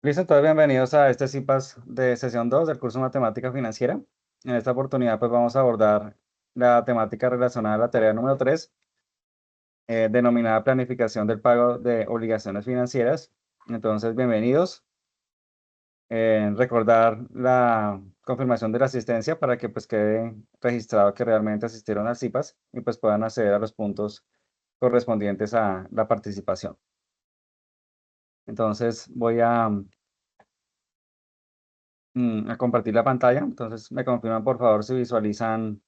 Listo, entonces bienvenidos a este CIPAS de sesión 2 del curso de Matemática Financiera. En esta oportunidad pues vamos a abordar la temática relacionada a la tarea número 3, denominada planificación del pago de obligaciones financieras. Entonces, bienvenidos. Recordar la confirmación de la asistencia para que pues quede registrado que realmente asistieron al CIPAS y pues puedan acceder a los puntos correspondientes a la participación. Entonces voy a compartir la pantalla. Entonces, me confirman por favor si visualizan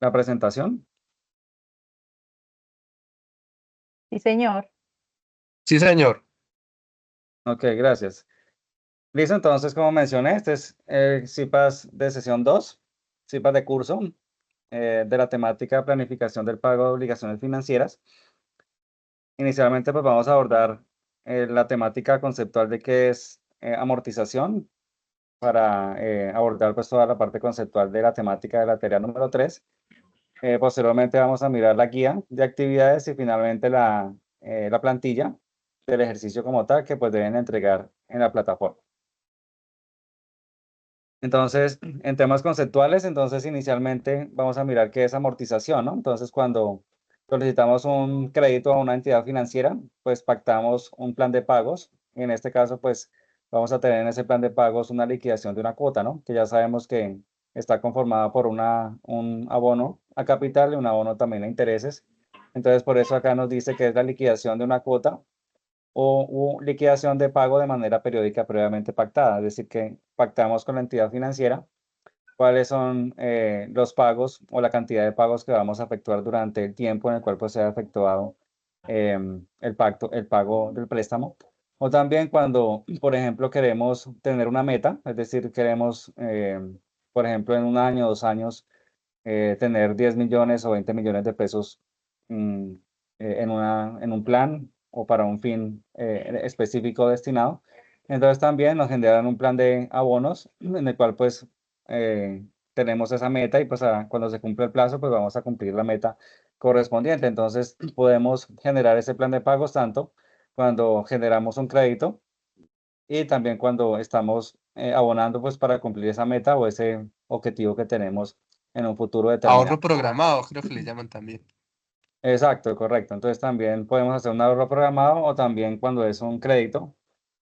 la presentación. Sí, señor. Sí, señor. Ok, gracias. Listo, entonces, como mencioné, este es el CIPAS de sesión 2, CIPAS de curso, de la temática planificación del pago de obligaciones financieras. Inicialmente, pues vamos a abordar la temática conceptual de qué es amortización, para abordar pues toda la parte conceptual de la temática de la tarea número 3. Posteriormente vamos a mirar la guía de actividades y finalmente la plantilla del ejercicio como tal que pues deben entregar en la plataforma. Entonces, en temas conceptuales, entonces inicialmente vamos a mirar qué es amortización, ¿no? Entonces, cuando solicitamos un crédito a una entidad financiera, pues pactamos un plan de pagos. En este caso, pues vamos a tener en ese plan de pagos una liquidación de una cuota, ¿no? Que ya sabemos que está conformada por un abono a capital y un abono también a intereses. Entonces, por eso acá nos dice que es la liquidación de una cuota o liquidación de pago de manera periódica previamente pactada, es decir, que pactamos con la entidad financiera cuáles son los pagos o la cantidad de pagos que vamos a efectuar durante el tiempo en el cual pues, se ha efectuado el pago del préstamo. O también cuando, por ejemplo, queremos tener una meta, es decir, queremos, por ejemplo, en un año, 2 años, tener 10 millones o 20 millones de pesos mm, en un plan o para un fin específico destinado. Entonces también nos generan un plan de abonos en el cual pues eh, tenemos esa meta y pues cuando se cumple el plazo pues vamos a cumplir la meta correspondiente. Entonces podemos generar ese plan de pagos tanto cuando generamos un crédito y también cuando estamos abonando pues para cumplir esa meta o ese objetivo que tenemos en un futuro Ahorro determinado. programado, creo que le llaman también. Exacto, correcto. Entonces también podemos hacer un ahorro programado o también cuando es un crédito,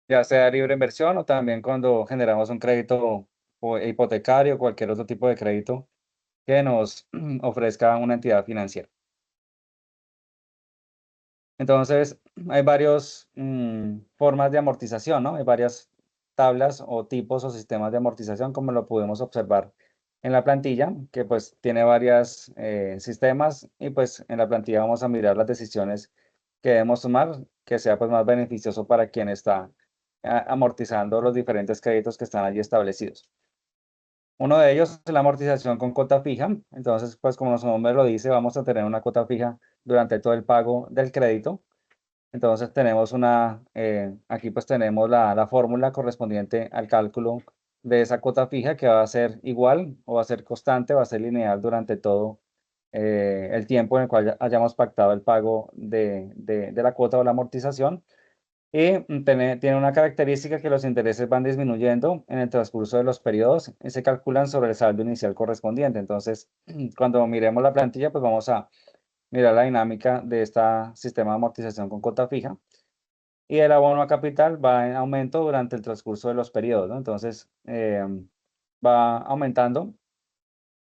ya sea libre inversión o también cuando generamos un crédito o hipotecario o cualquier otro tipo de crédito que nos ofrezca una entidad financiera. Entonces, hay varias formas de amortización, ¿no? Hay varias tablas o tipos o sistemas de amortización, como lo pudimos observar en la plantilla, que pues tiene varios sistemas y pues en la plantilla vamos a mirar las decisiones que debemos tomar, que sea pues más beneficioso para quien está amortizando los diferentes créditos que están allí establecidos. Uno de ellos es la amortización con cuota fija. Entonces, pues como su nombre lo dice, vamos a tener una cuota fija durante todo el pago del crédito. Entonces tenemos aquí pues tenemos la fórmula correspondiente al cálculo de esa cuota fija que va a ser igual o va a ser constante, va a ser lineal durante todo el tiempo en el cual hayamos pactado el pago de la cuota o la amortización. Y tiene una característica que los intereses van disminuyendo en el transcurso de los periodos y se calculan sobre el saldo inicial correspondiente. Entonces, cuando miremos la plantilla, pues vamos a mirar la dinámica de este sistema de amortización con cuota fija y el abono a capital va en aumento durante el transcurso de los periodos, ¿no? Entonces, va aumentando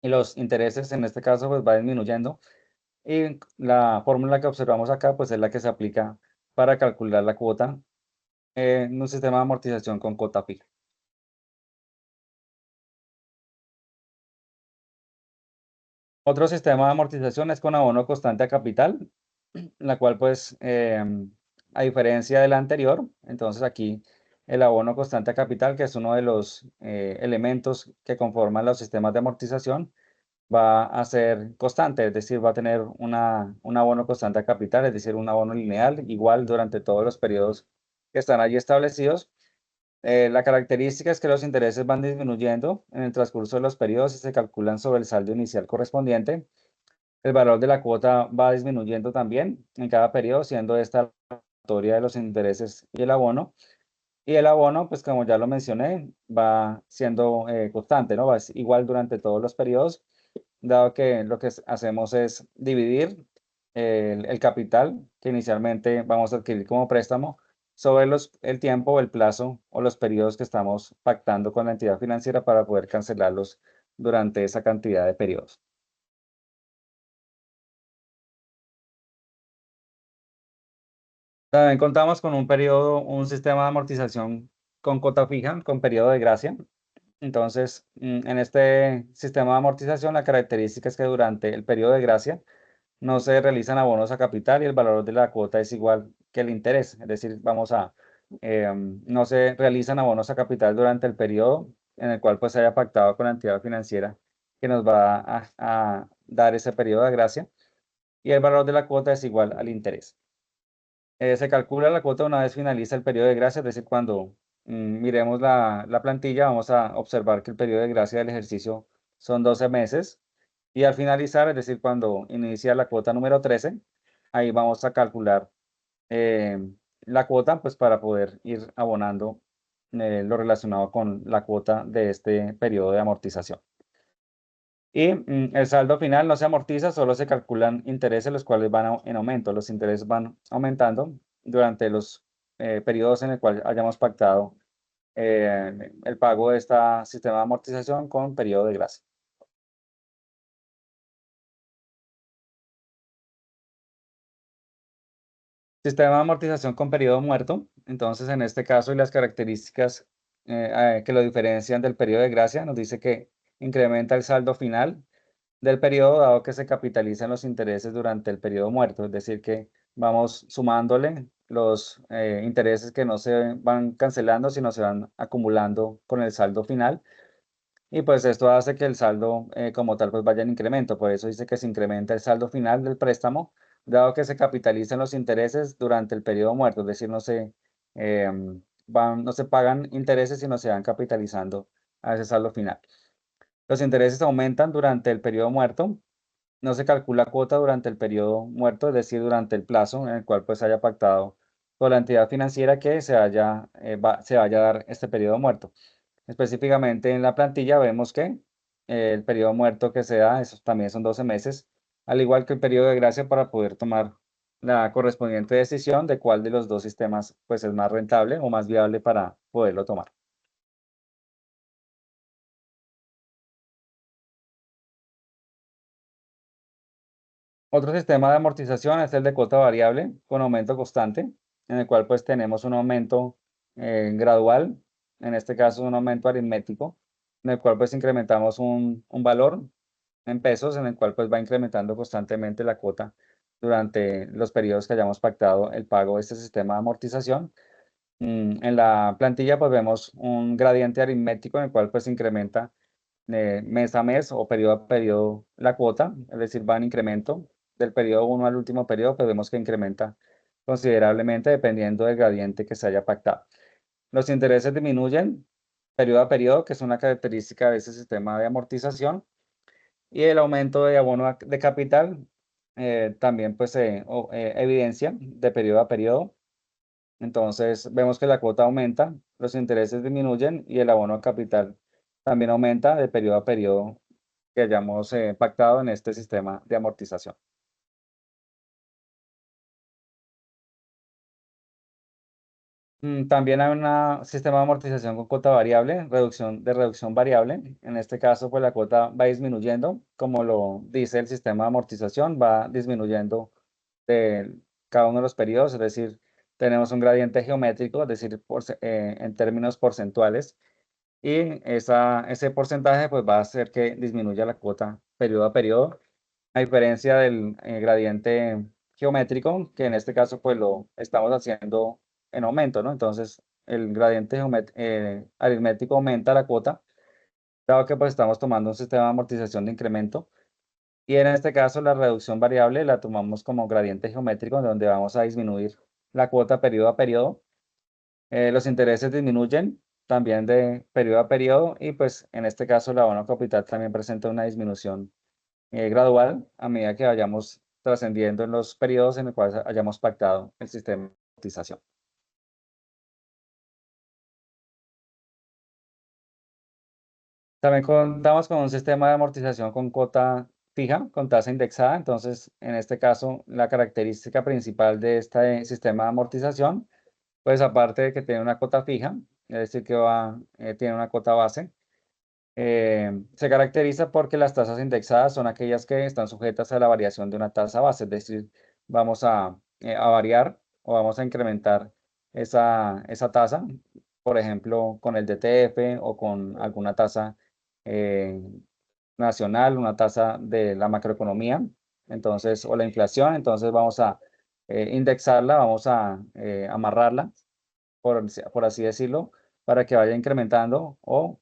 y los intereses en este caso pues va disminuyendo y la fórmula que observamos acá pues es la que se aplica para calcular la cuota en un sistema de amortización con cuota fija. Otro sistema de amortización es con abono constante a capital, la cual pues, a diferencia de la anterior, entonces aquí el abono constante a capital, que es uno de los elementos que conforman los sistemas de amortización, va a ser constante, es decir, va a tener un abono constante a capital, es decir, un abono lineal, igual durante todos los periodos que están allí establecidos. La característica es que los intereses van disminuyendo en el transcurso de los periodos y se calculan sobre el saldo inicial correspondiente. El valor de la cuota va disminuyendo también en cada periodo, siendo esta la sumatoria de los intereses y el abono. Y el abono, pues como ya lo mencioné, va siendo constante, ¿no? Va igual durante todos los periodos, dado que lo que hacemos es dividir el capital que inicialmente vamos a adquirir como préstamo sobre el tiempo o el plazo o los periodos que estamos pactando con la entidad financiera para poder cancelarlos durante esa cantidad de periodos. También contamos con un sistema de amortización con cuota fija, con periodo de gracia. Entonces, en este sistema de amortización, la característica es que durante el periodo de gracia no se realizan abonos a capital y el valor de la cuota es igual que el interés. Es decir, no se realizan abonos a capital durante el periodo en el cual pues se haya pactado con la entidad financiera que nos va a dar ese periodo de gracia y el valor de la cuota es igual al interés. Se calcula la cuota una vez finaliza el periodo de gracia, es decir, cuando miremos la plantilla, vamos a observar que el periodo de gracia del ejercicio son 12 meses y al finalizar, es decir, cuando inicia la cuota número 13, ahí vamos a calcular eh, la cuota, pues para poder ir abonando lo relacionado con la cuota de este periodo de amortización. Y el saldo final no se amortiza, solo se calculan intereses, los cuales van en aumento. Los intereses van aumentando durante los periodos en el cual hayamos pactado el pago de este sistema de amortización con periodo de gracia. Sistema de amortización con periodo muerto. Entonces, en este caso, y las características que lo diferencian del periodo de gracia, nos dice que incrementa el saldo final del periodo, dado que se capitalizan los intereses durante el periodo muerto, es decir, que vamos sumándole los intereses que no se van cancelando, sino se van acumulando con el saldo final. Y pues esto hace que el saldo como tal pues vaya en incremento. Por eso dice que se incrementa el saldo final del préstamo, dado que se capitalizan los intereses durante el periodo muerto, es decir, no se pagan intereses, sino se van capitalizando a ese saldo final. Los intereses aumentan durante el periodo muerto. No se calcula cuota durante el periodo muerto, es decir, durante el plazo en el cual pues haya pactado con la entidad financiera que se vaya a dar este periodo muerto. Específicamente en la plantilla vemos que el periodo muerto que se da, eso también son 12 meses, al igual que el periodo de gracia para poder tomar la correspondiente decisión de cuál de los dos sistemas pues es más rentable o más viable para poderlo tomar. Otro sistema de amortización es el de cuota variable con aumento constante, en el cual pues tenemos un aumento gradual, en este caso un aumento aritmético, en el cual pues incrementamos un valor en pesos, en el cual pues va incrementando constantemente la cuota durante los periodos que hayamos pactado el pago de este sistema de amortización. En la plantilla pues vemos un gradiente aritmético en el cual pues incrementa mes a mes o periodo a periodo la cuota, es decir, va en incremento del periodo 1 al último periodo, pues vemos que incrementa considerablemente dependiendo del gradiente que se haya pactado. Los intereses disminuyen periodo a periodo, que es una característica de ese sistema de amortización, y el aumento de abono de capital también pues se evidencia de periodo a periodo. Entonces vemos que la cuota aumenta, los intereses disminuyen y el abono a capital también aumenta de periodo a periodo que hayamos pactado en este sistema de amortización. También hay un sistema de amortización con cuota variable, reducción variable. En este caso, pues la cuota va disminuyendo, como lo dice el sistema de amortización, va disminuyendo de cada uno de los periodos, es decir, tenemos un gradiente geométrico, es decir, en términos porcentuales, y ese porcentaje pues va a hacer que disminuya la cuota periodo a periodo, a diferencia del gradiente geométrico, que en este caso pues lo estamos haciendo en aumento, ¿no? Entonces el gradiente aritmético aumenta la cuota, dado que pues estamos tomando un sistema de amortización de incremento, y en este caso la reducción variable la tomamos como gradiente geométrico, donde vamos a disminuir la cuota periodo a periodo. Los intereses disminuyen también de periodo a periodo y pues en este caso el abono capital también presenta una disminución gradual a medida que vayamos trascendiendo en los periodos en los cuales hayamos pactado el sistema de amortización. También contamos con un sistema de amortización con cuota fija, con tasa indexada. Entonces, en este caso, la característica principal de este sistema de amortización, pues aparte de que tiene una cuota fija, es decir, que tiene una cuota base, se caracteriza porque las tasas indexadas son aquellas que están sujetas a la variación de una tasa base, es decir, vamos a variar o vamos a incrementar esa tasa, por ejemplo, con el DTF o con alguna tasa eh, nacional, una tasa de la macroeconomía, entonces, o la inflación, entonces vamos a indexarla, vamos a amarrarla, por así decirlo, para que vaya incrementando o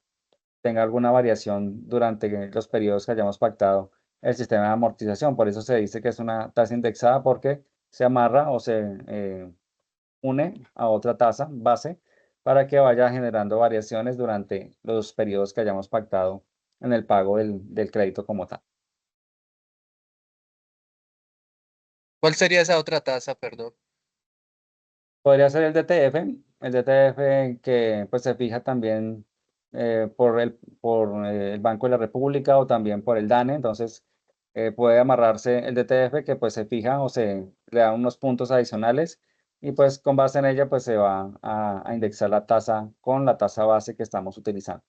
tenga alguna variación durante los periodos que hayamos pactado el sistema de amortización. Por eso se dice que es una tasa indexada porque se amarra o se une a otra tasa base para que vaya generando variaciones durante los periodos que hayamos pactado en el pago del crédito como tal. ¿Cuál sería esa otra tasa, perdón? Podría ser el DTF que pues se fija también por el Banco de la República o también por el DANE, entonces puede amarrarse el DTF que pues se fija o se le da unos puntos adicionales y pues con base en ella pues se va a indexar la tasa con la tasa base que estamos utilizando.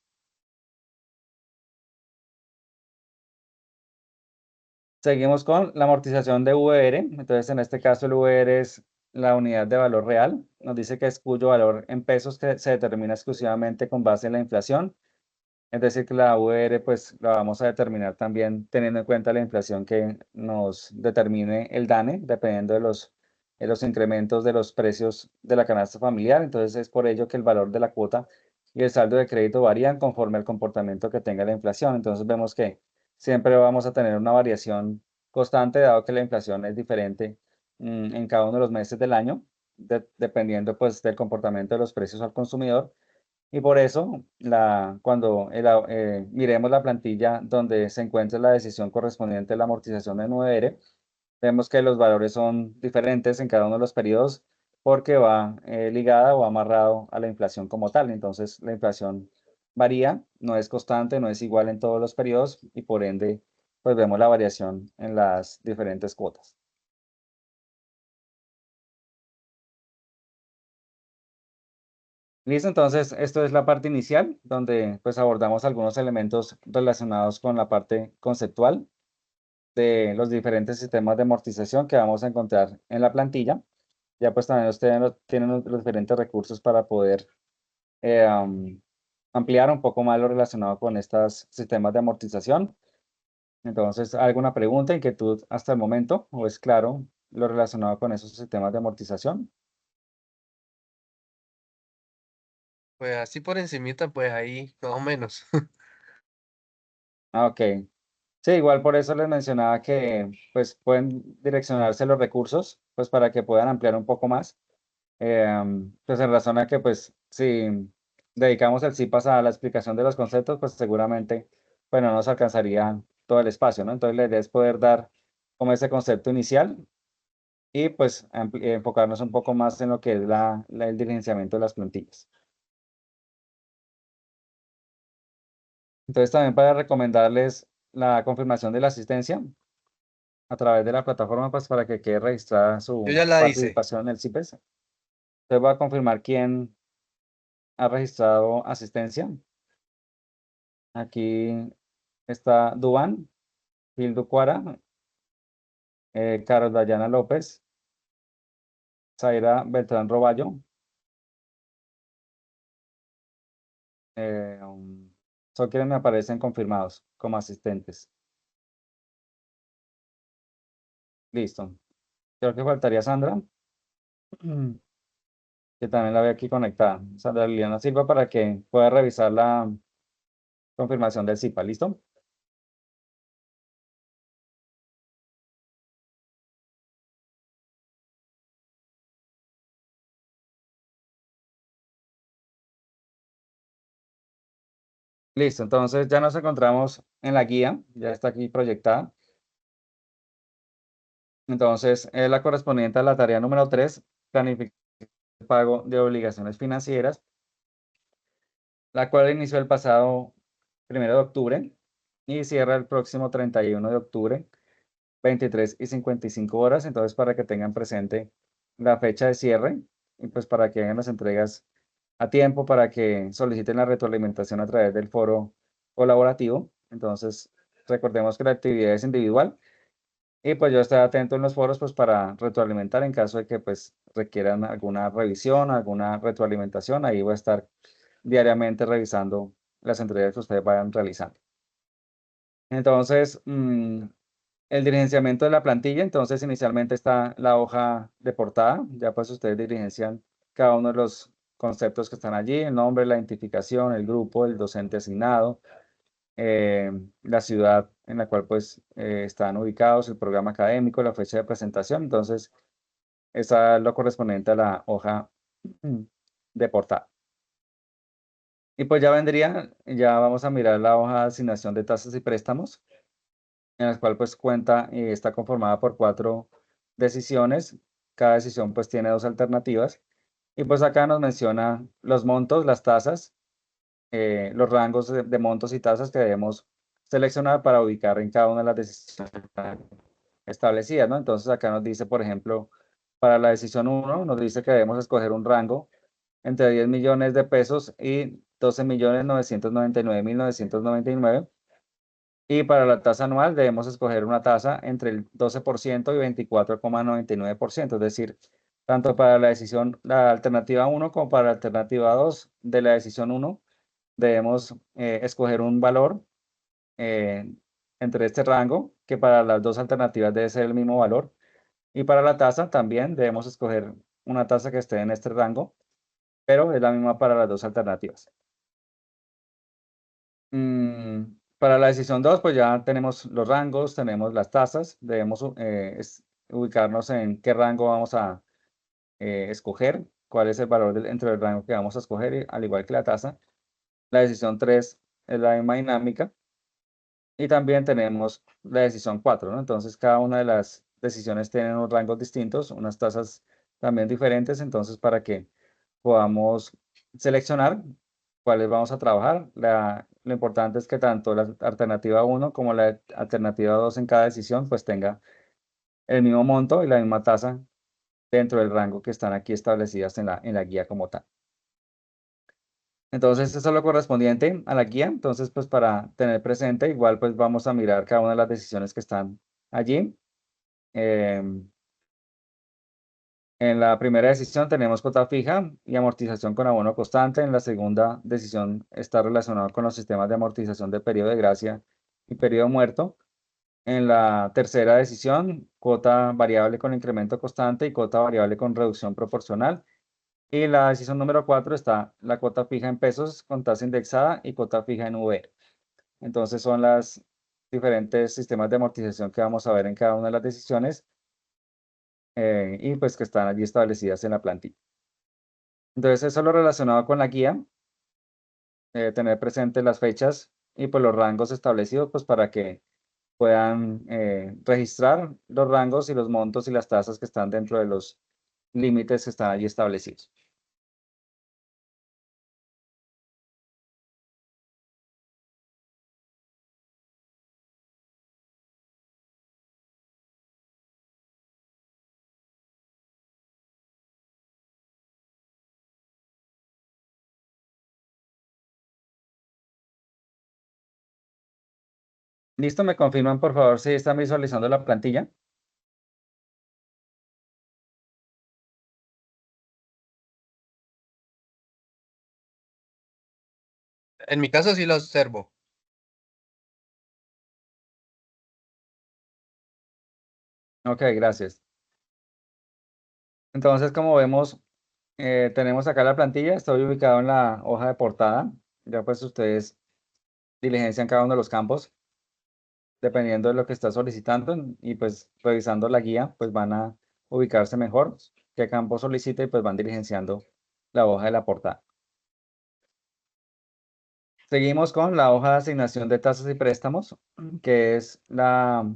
Seguimos con la amortización de VR. Entonces, en este caso, el VR es la unidad de valor real. Nos dice que es cuyo valor en pesos que se determina exclusivamente con base en la inflación. Es decir, que la VR, pues la vamos a determinar también teniendo en cuenta la inflación que nos determine el DANE, dependiendo de los incrementos de los precios de la canasta familiar. Entonces, es por ello que el valor de la cuota y el saldo de crédito varían conforme al comportamiento que tenga la inflación. Entonces, vemos que siempre vamos a tener una variación constante, dado que la inflación es diferente en cada uno de los meses del año, dependiendo pues del comportamiento de los precios al consumidor. Y por eso, cuando miremos la plantilla donde se encuentra la decisión correspondiente a la amortización de 9R, vemos que los valores son diferentes en cada uno de los periodos porque va ligada o amarrado a la inflación como tal. Entonces, la inflación varía, no es constante, no es igual en todos los periodos y por ende, pues vemos la variación en las diferentes cuotas. Listo, entonces esto es la parte inicial donde pues abordamos algunos elementos relacionados con la parte conceptual de los diferentes sistemas de amortización que vamos a encontrar en la plantilla. Ya pues también ustedes tienen los diferentes recursos para poder ampliar un poco más lo relacionado con estos sistemas de amortización. Entonces, ¿alguna pregunta, inquietud hasta el momento? ¿O es claro lo relacionado con esos sistemas de amortización? Pues así por encimita, pues ahí, más o menos. Ah, ok. Sí, igual por eso les mencionaba que pues pueden direccionarse los recursos pues para que puedan ampliar un poco más. Pues en razón a que pues si dedicamos el CIPAS a la explicación de los conceptos, pues seguramente pues no nos alcanzaría todo el espacio, ¿no? Entonces la idea es poder dar como ese concepto inicial y pues enfocarnos un poco más en lo que es el diligenciamiento de las plantillas. Entonces también para recomendarles la confirmación de la asistencia a través de la plataforma, pues para que quede registrada Yo su ya la hice. participación en el CIPES. Entonces voy a confirmar quién ha registrado asistencia. Aquí está Duván, Hildo Cuara, Carlos Dayana López, Zaira Beltrán Roballo, son quienes me aparecen confirmados como asistentes. Listo. Creo que faltaría Sandra, que también la veo aquí conectada. Sandra Liliana Silva para que pueda revisar la confirmación del CIPA. ¿Listo? Listo. Entonces ya nos encontramos en la guía. Ya está aquí proyectada. Entonces, es la correspondiente a la tarea número 3, planificar el pago de obligaciones financieras, la cual inició el pasado 1 de octubre y cierra el próximo 31 de octubre, 23:55 horas. Entonces, para que tengan presente la fecha de cierre y pues para que hagan las entregas a tiempo, para que soliciten la retroalimentación a través del foro colaborativo. Entonces, recordemos que la actividad es individual y pues yo estoy atento en los foros pues para retroalimentar en caso de que pues requieran alguna revisión, alguna retroalimentación. Ahí voy a estar diariamente revisando las entregas que ustedes vayan realizando. Entonces, el diligenciamiento de la plantilla, entonces inicialmente está la hoja de portada, ya pues ustedes diligencian cada uno de los conceptos que están allí, el nombre, la identificación, el grupo, el docente asignado, la ciudad en la cual pues están ubicados, el programa académico, la fecha de presentación. Entonces, esa es lo correspondiente a la hoja de portada. Y pues ya vamos a mirar la hoja de asignación de tasas y préstamos, en la cual pues cuenta y está conformada por 4 decisiones. Cada decisión pues tiene 2 alternativas. Y pues acá nos menciona los montos, las tasas, los rangos de montos y tasas que debemos seleccionar para ubicar en cada una de las decisiones establecidas, ¿no? Entonces acá nos dice, por ejemplo, para la decisión 1, nos dice que debemos escoger un rango entre 10 millones de pesos y 12.999.999. Y para la tasa anual debemos escoger una tasa entre el 12% y 24,99%. Es decir, tanto para la alternativa 1 como para la alternativa 2 de la decisión 1, debemos escoger un valor entre este rango, que para las 2 alternativas debe ser el mismo valor. Y para la tasa también debemos escoger una tasa que esté en este rango, pero es la misma para las 2 alternativas. Para la decisión 2, pues ya tenemos los rangos, tenemos las tasas, debemos ubicarnos en qué rango vamos a escoger, cuál es el valor entre el rango que vamos a escoger, al igual que la tasa. La decisión 3 es la misma dinámica. Y también tenemos la decisión 4, ¿no? Entonces, cada una de las decisiones tiene unos rangos distintos, unas tasas también diferentes. Entonces, para que podamos seleccionar cuáles vamos a trabajar, lo importante es que tanto la alternativa 1 como la alternativa 2 en cada decisión, pues tenga el mismo monto y la misma tasa dentro del rango que están aquí establecidas en la guía como tal. Entonces, eso es lo correspondiente a la guía. Entonces, pues para tener presente, igual pues vamos a mirar cada una de las decisiones que están allí. En la primera decisión tenemos cuota fija y amortización con abono constante. En la segunda decisión está relacionado con los sistemas de amortización de periodo de gracia y periodo muerto. En la tercera decisión, cuota variable con incremento constante y cuota variable con reducción proporcional. Y la decisión número 4 está la cuota fija en pesos con tasa indexada y cuota fija en V. Entonces son las diferentes sistemas de amortización que vamos a ver en cada una de las decisiones y pues que están allí establecidas en la plantilla. Entonces eso es lo relacionado con la guía, tener presente las fechas y pues los rangos establecidos pues para que puedan registrar los rangos y los montos y las tasas que están dentro de los límites que están allí establecidos. ¿Listo? ¿Me confirman, por favor, si están visualizando la plantilla? En mi caso sí lo observo. Ok, gracias. Entonces, como vemos, tenemos acá la plantilla. Estoy ubicado en la hoja de portada. Ya pues ustedes diligencian cada uno de los campos, dependiendo de lo que está solicitando y pues revisando la guía, pues van a ubicarse mejor qué campo solicita y pues van diligenciando la hoja de la portada. Seguimos con la hoja de asignación de tasas y préstamos, que es la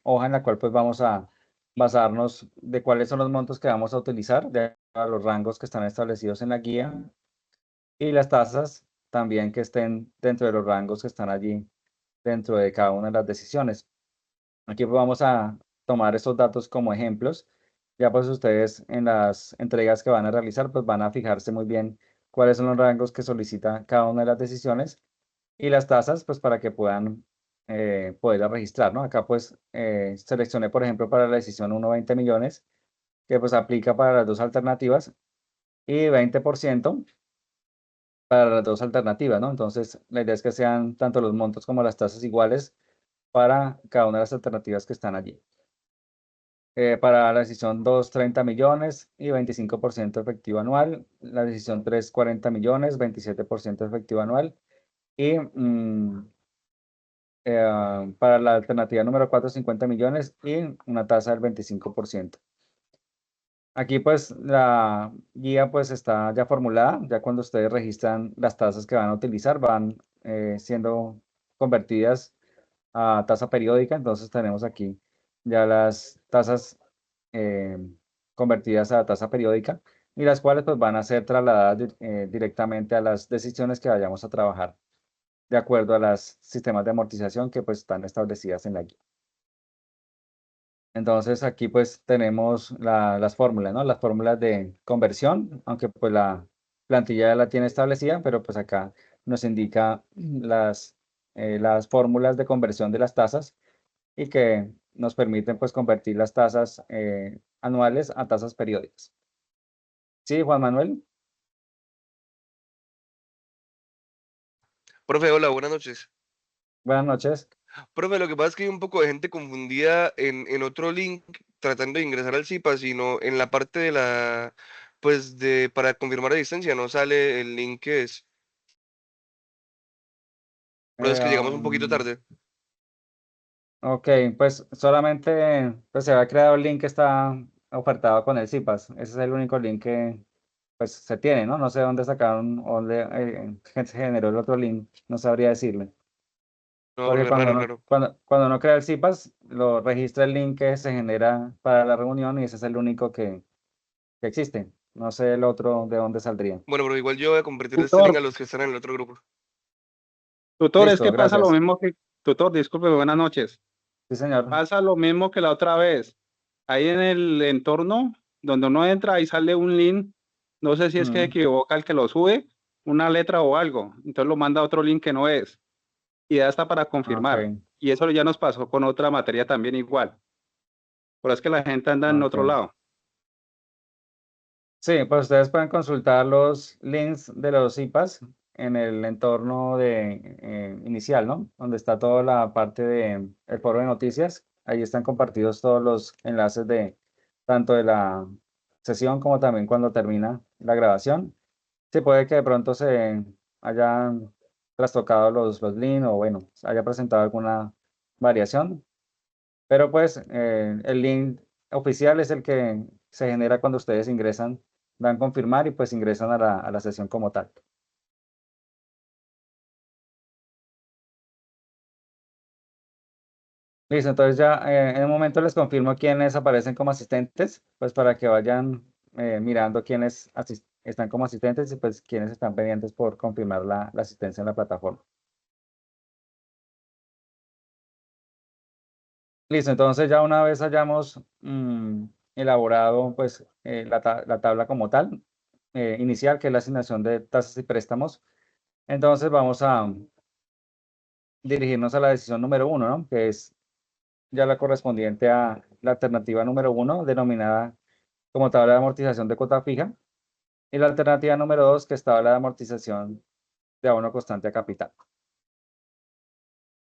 hoja en la cual pues vamos a basarnos de cuáles son los montos que vamos a utilizar, de a los rangos que están establecidos en la guía y las tasas también que estén dentro de los rangos que están allí dentro de cada una de las decisiones. Aquí pues vamos a tomar estos datos como ejemplos. Ya pues ustedes en las entregas que van a realizar pues van a fijarse muy bien cuáles son los rangos que solicita cada una de las decisiones y las tasas pues para que puedan poderlas registrar, ¿no? Acá pues seleccioné por ejemplo para la decisión 1,20 millones que pues aplica para las dos alternativas y 20% para las dos alternativas, ¿no? Entonces la idea es que sean tanto los montos como las tasas iguales para cada una de las alternativas que están allí. Para la decisión 2, 30 millones y 25% efectivo anual. La decisión 3, 40 millones, 27% efectivo anual. Y para la alternativa número 4, 50 millones y una tasa del 25%. Aquí pues la guía pues está ya formulada, ya cuando ustedes registran las tasas que van a utilizar van siendo convertidas a tasa periódica, entonces tenemos aquí ya las tasas eh, convertidas a tasa periódica y las cuales pues van a ser trasladadas directamente a las decisiones que vayamos a trabajar de acuerdo a los sistemas de amortización que pues están establecidas en la guía. Entonces aquí pues tenemos las fórmulas, ¿no? Las fórmulas de conversión, aunque pues la plantilla ya la tiene establecida, pero pues acá nos indica las fórmulas de conversión de las tasas y que nos permiten pues convertir las tasas anuales a tasas periódicas. Sí, Juan Manuel, Profe, hola, buenas noches. buenas noches. Profe, lo que pasa es que hay un poco de gente confundida en otro link tratando de ingresar al CIPA, sino en la parte de pues para confirmar la distancia no sale el link que es. Pero es Eh, que llegamos un poquito um, tarde. ok, pues solamente pues, se ha creado el link que está ofertado con el CIPAS. Ese es el único link que pues se tiene, ¿no? No sé dónde sacaron o dónde se generó el otro link, no sabría decirle. No, Porque profe, raro, raro. cuando uno crea el CIPAS, lo registra el link que se genera para la reunión y ese es el único que existe. No sé el otro de dónde saldría. Bueno, pero igual yo voy a compartir este link Tutor, a los que están en el otro grupo. tutor, es Listo, que pasa lo gracias. mismo que, tutor, disculpe, buenas noches. Sí, señor. Pasa lo mismo que la otra vez. Ahí en el entorno donde uno entra, ahí sale un link. No sé si es que se Mm, equivoca el que lo sube, una letra o algo. Entonces lo manda a otro link que no es. Y ya está para confirmar. ok, Y eso ya nos pasó con otra materia también igual. Pero es que la gente anda en otro ok. lado. Sí, pues ustedes pueden consultar los links de los IPAs en el entorno inicial, ¿no? Donde está toda la parte del foro de noticias. Ahí están compartidos todos los enlaces de tanto de la sesión como también cuando termina la grabación. Sí, puede que de pronto se hayan trastocado los links o bueno, se haya presentado alguna variación, pero pues el link oficial es el que se genera cuando ustedes ingresan, dan confirmar y pues ingresan a la sesión como tal. Listo, entonces ya en un momento les confirmo quiénes aparecen como asistentes, pues para que vayan mirando quiénes están como asistentes y pues quiénes están pendientes por confirmar la asistencia en la plataforma. Listo, entonces ya una vez hayamos elaborado pues la tabla como tal, inicial, que es la asignación de tasas y préstamos, entonces vamos a dirigirnos a la decisión número 1, ¿no? Que es ya la correspondiente a la alternativa número 1, denominada como tabla de amortización de cuota fija, y la alternativa número 2, que es tabla de amortización de abono constante a capital.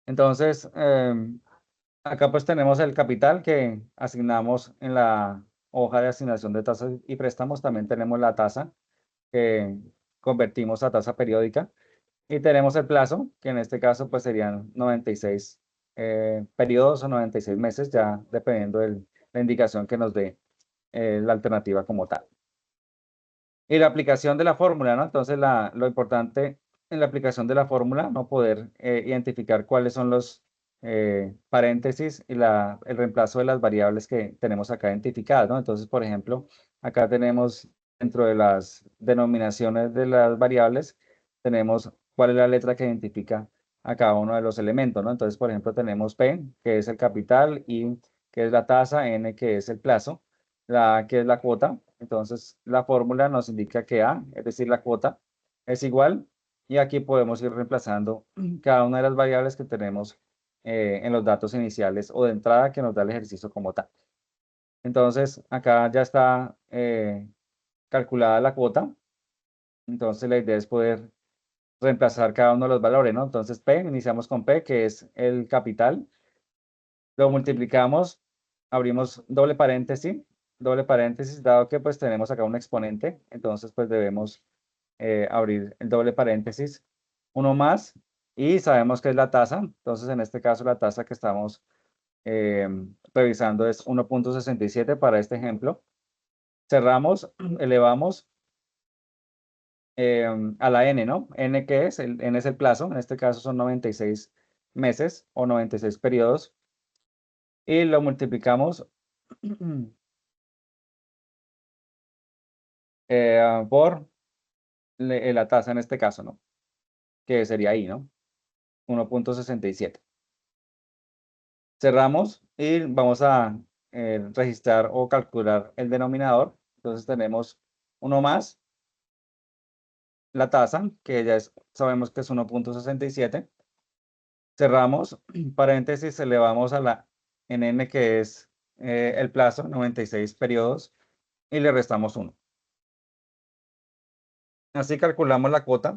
Entonces, acá pues tenemos el capital que asignamos en la hoja de asignación de tasas y préstamos. También tenemos la tasa que convertimos a tasa periódica. Y tenemos el plazo, que en este caso pues serían 96 periodos o 96 meses, ya dependiendo de la indicación que nos dé la alternativa como tal. Y la aplicación de la fórmula, ¿no? Entonces lo importante en la aplicación de la fórmula, no poder identificar cuáles son los paréntesis y el reemplazo de las variables que tenemos acá identificadas, ¿no? Entonces, por ejemplo, acá tenemos dentro de las denominaciones de las variables, tenemos cuál es la letra que identifica a cada uno de los elementos, ¿no? Entonces, por ejemplo, tenemos P, que es el capital, I, que es la tasa, N, que es el plazo, la A, que es la cuota. Entonces, la fórmula nos indica que A, es decir, la cuota, es igual, y aquí podemos ir reemplazando cada una de las variables que tenemos en los datos iniciales o de entrada que nos da el ejercicio como tal. Entonces, acá ya está calculada la cuota. Entonces, la idea es poder reemplazar cada uno de los valores, ¿no? Entonces, P, iniciamos con P, que es el capital. Lo multiplicamos, abrimos doble paréntesis, dado que pues tenemos acá un exponente, entonces pues debemos abrir el doble paréntesis, uno más, y sabemos que es la tasa. Entonces, en este caso, la tasa que estamos revisando es 1.67 para este ejemplo. Cerramos, elevamos a la n, ¿no? N, ¿qué es? El n es el plazo, en este caso son 96 meses o 96 periodos, y lo multiplicamos por la tasa en este caso, ¿no? Que sería ahí, ¿no? 1.67. Cerramos y vamos a registrar o calcular el denominador. Entonces tenemos uno más la tasa, que ya sabemos que es 1.67. Cerramos, paréntesis, elevamos a la n, que es el plazo, 96 periodos, y le restamos 1. Así calculamos la cuota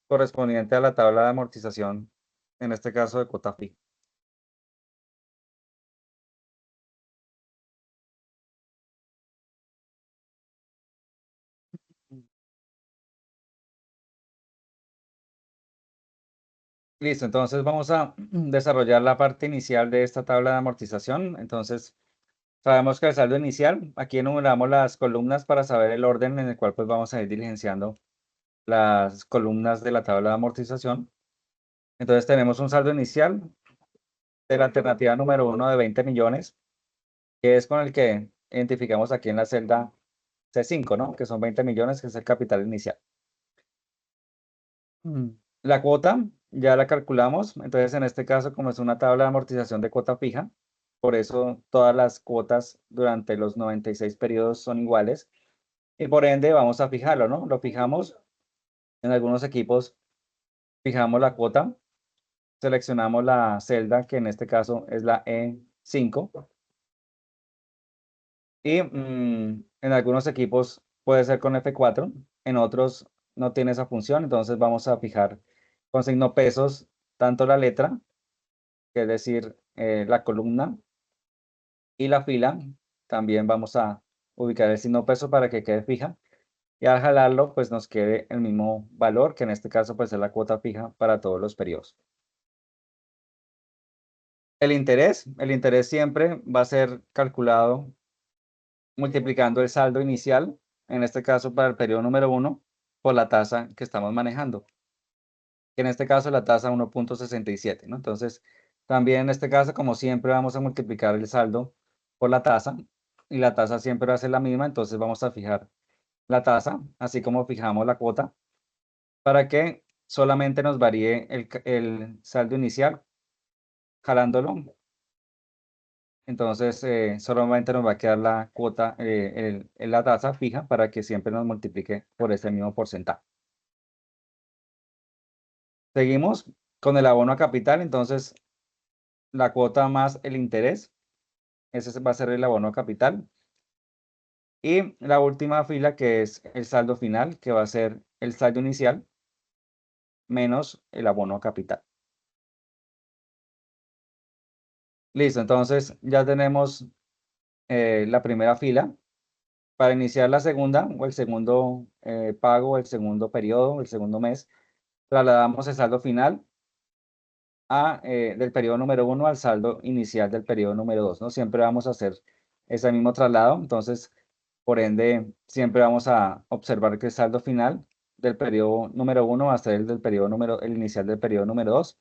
correspondiente a la tabla de amortización, en este caso de cuota fija. Listo, entonces vamos a desarrollar la parte inicial de esta tabla de amortización. Entonces, sabemos que el saldo inicial, aquí enumeramos las columnas para saber el orden en el cual pues vamos a ir diligenciando las columnas de la tabla de amortización. Entonces tenemos un saldo inicial de la alternativa número 1 de 20 millones, que es con el que identificamos aquí en la celda C5, ¿no? Que son 20 millones, que es el capital inicial. La cuota ya la calculamos, entonces en este caso, como es una tabla de amortización de cuota fija, por eso todas las cuotas durante los 96 periodos son iguales, y por ende vamos a fijarlo, ¿no? Lo fijamos en algunos equipos, fijamos la cuota, seleccionamos la celda, que en este caso es la E5, y en algunos equipos puede ser con F4, en otros no tiene esa función, entonces vamos a fijar con signo pesos tanto la letra, que es decir, la columna, y la fila. También vamos a ubicar el signo peso para que quede fija, y al jalarlo pues nos quede el mismo valor, que en este caso pues es la cuota fija para todos los periodos. El interés siempre va a ser calculado multiplicando el saldo inicial, en este caso para el periodo número 1, por la tasa que estamos manejando, que en este caso la tasa 1.67, ¿no? Entonces, también en este caso, como siempre, vamos a multiplicar el saldo por la tasa, y la tasa siempre va a ser la misma, entonces vamos a fijar la tasa, así como fijamos la cuota, para que solamente nos varíe el saldo inicial, jalándolo. Entonces, solamente nos va a quedar la cuota, la tasa fija, para que siempre nos multiplique por ese mismo porcentaje. Seguimos con el abono a capital, entonces la cuota más el interés, ese va a ser el abono a capital. Y la última fila, que es el saldo final, que va a ser el saldo inicial menos el abono a capital. Listo, entonces ya tenemos la primera fila. Para iniciar la segunda o el segundo pago, el segundo periodo, el segundo mes, trasladamos el saldo final del periodo número 1 al saldo inicial del periodo número 2, ¿no? Siempre vamos a hacer ese mismo traslado, entonces, por ende, siempre vamos a observar que el saldo final del periodo número 1 va a ser el inicial del periodo número 2.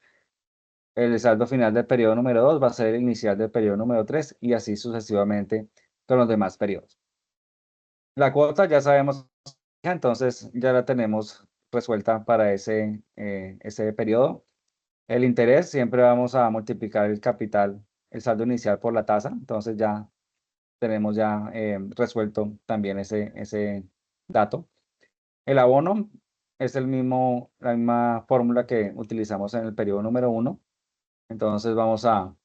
El saldo final del periodo número 2 va a ser el inicial del periodo número 3, y así sucesivamente con los demás periodos. La cuota ya sabemos, entonces ya la tenemos resuelta para ese periodo. El interés, siempre vamos a multiplicar el capital, el saldo inicial por la tasa. Entonces ya tenemos ya resuelto también ese dato. El abono es la misma fórmula que utilizamos en el periodo número 1. Entonces vamos a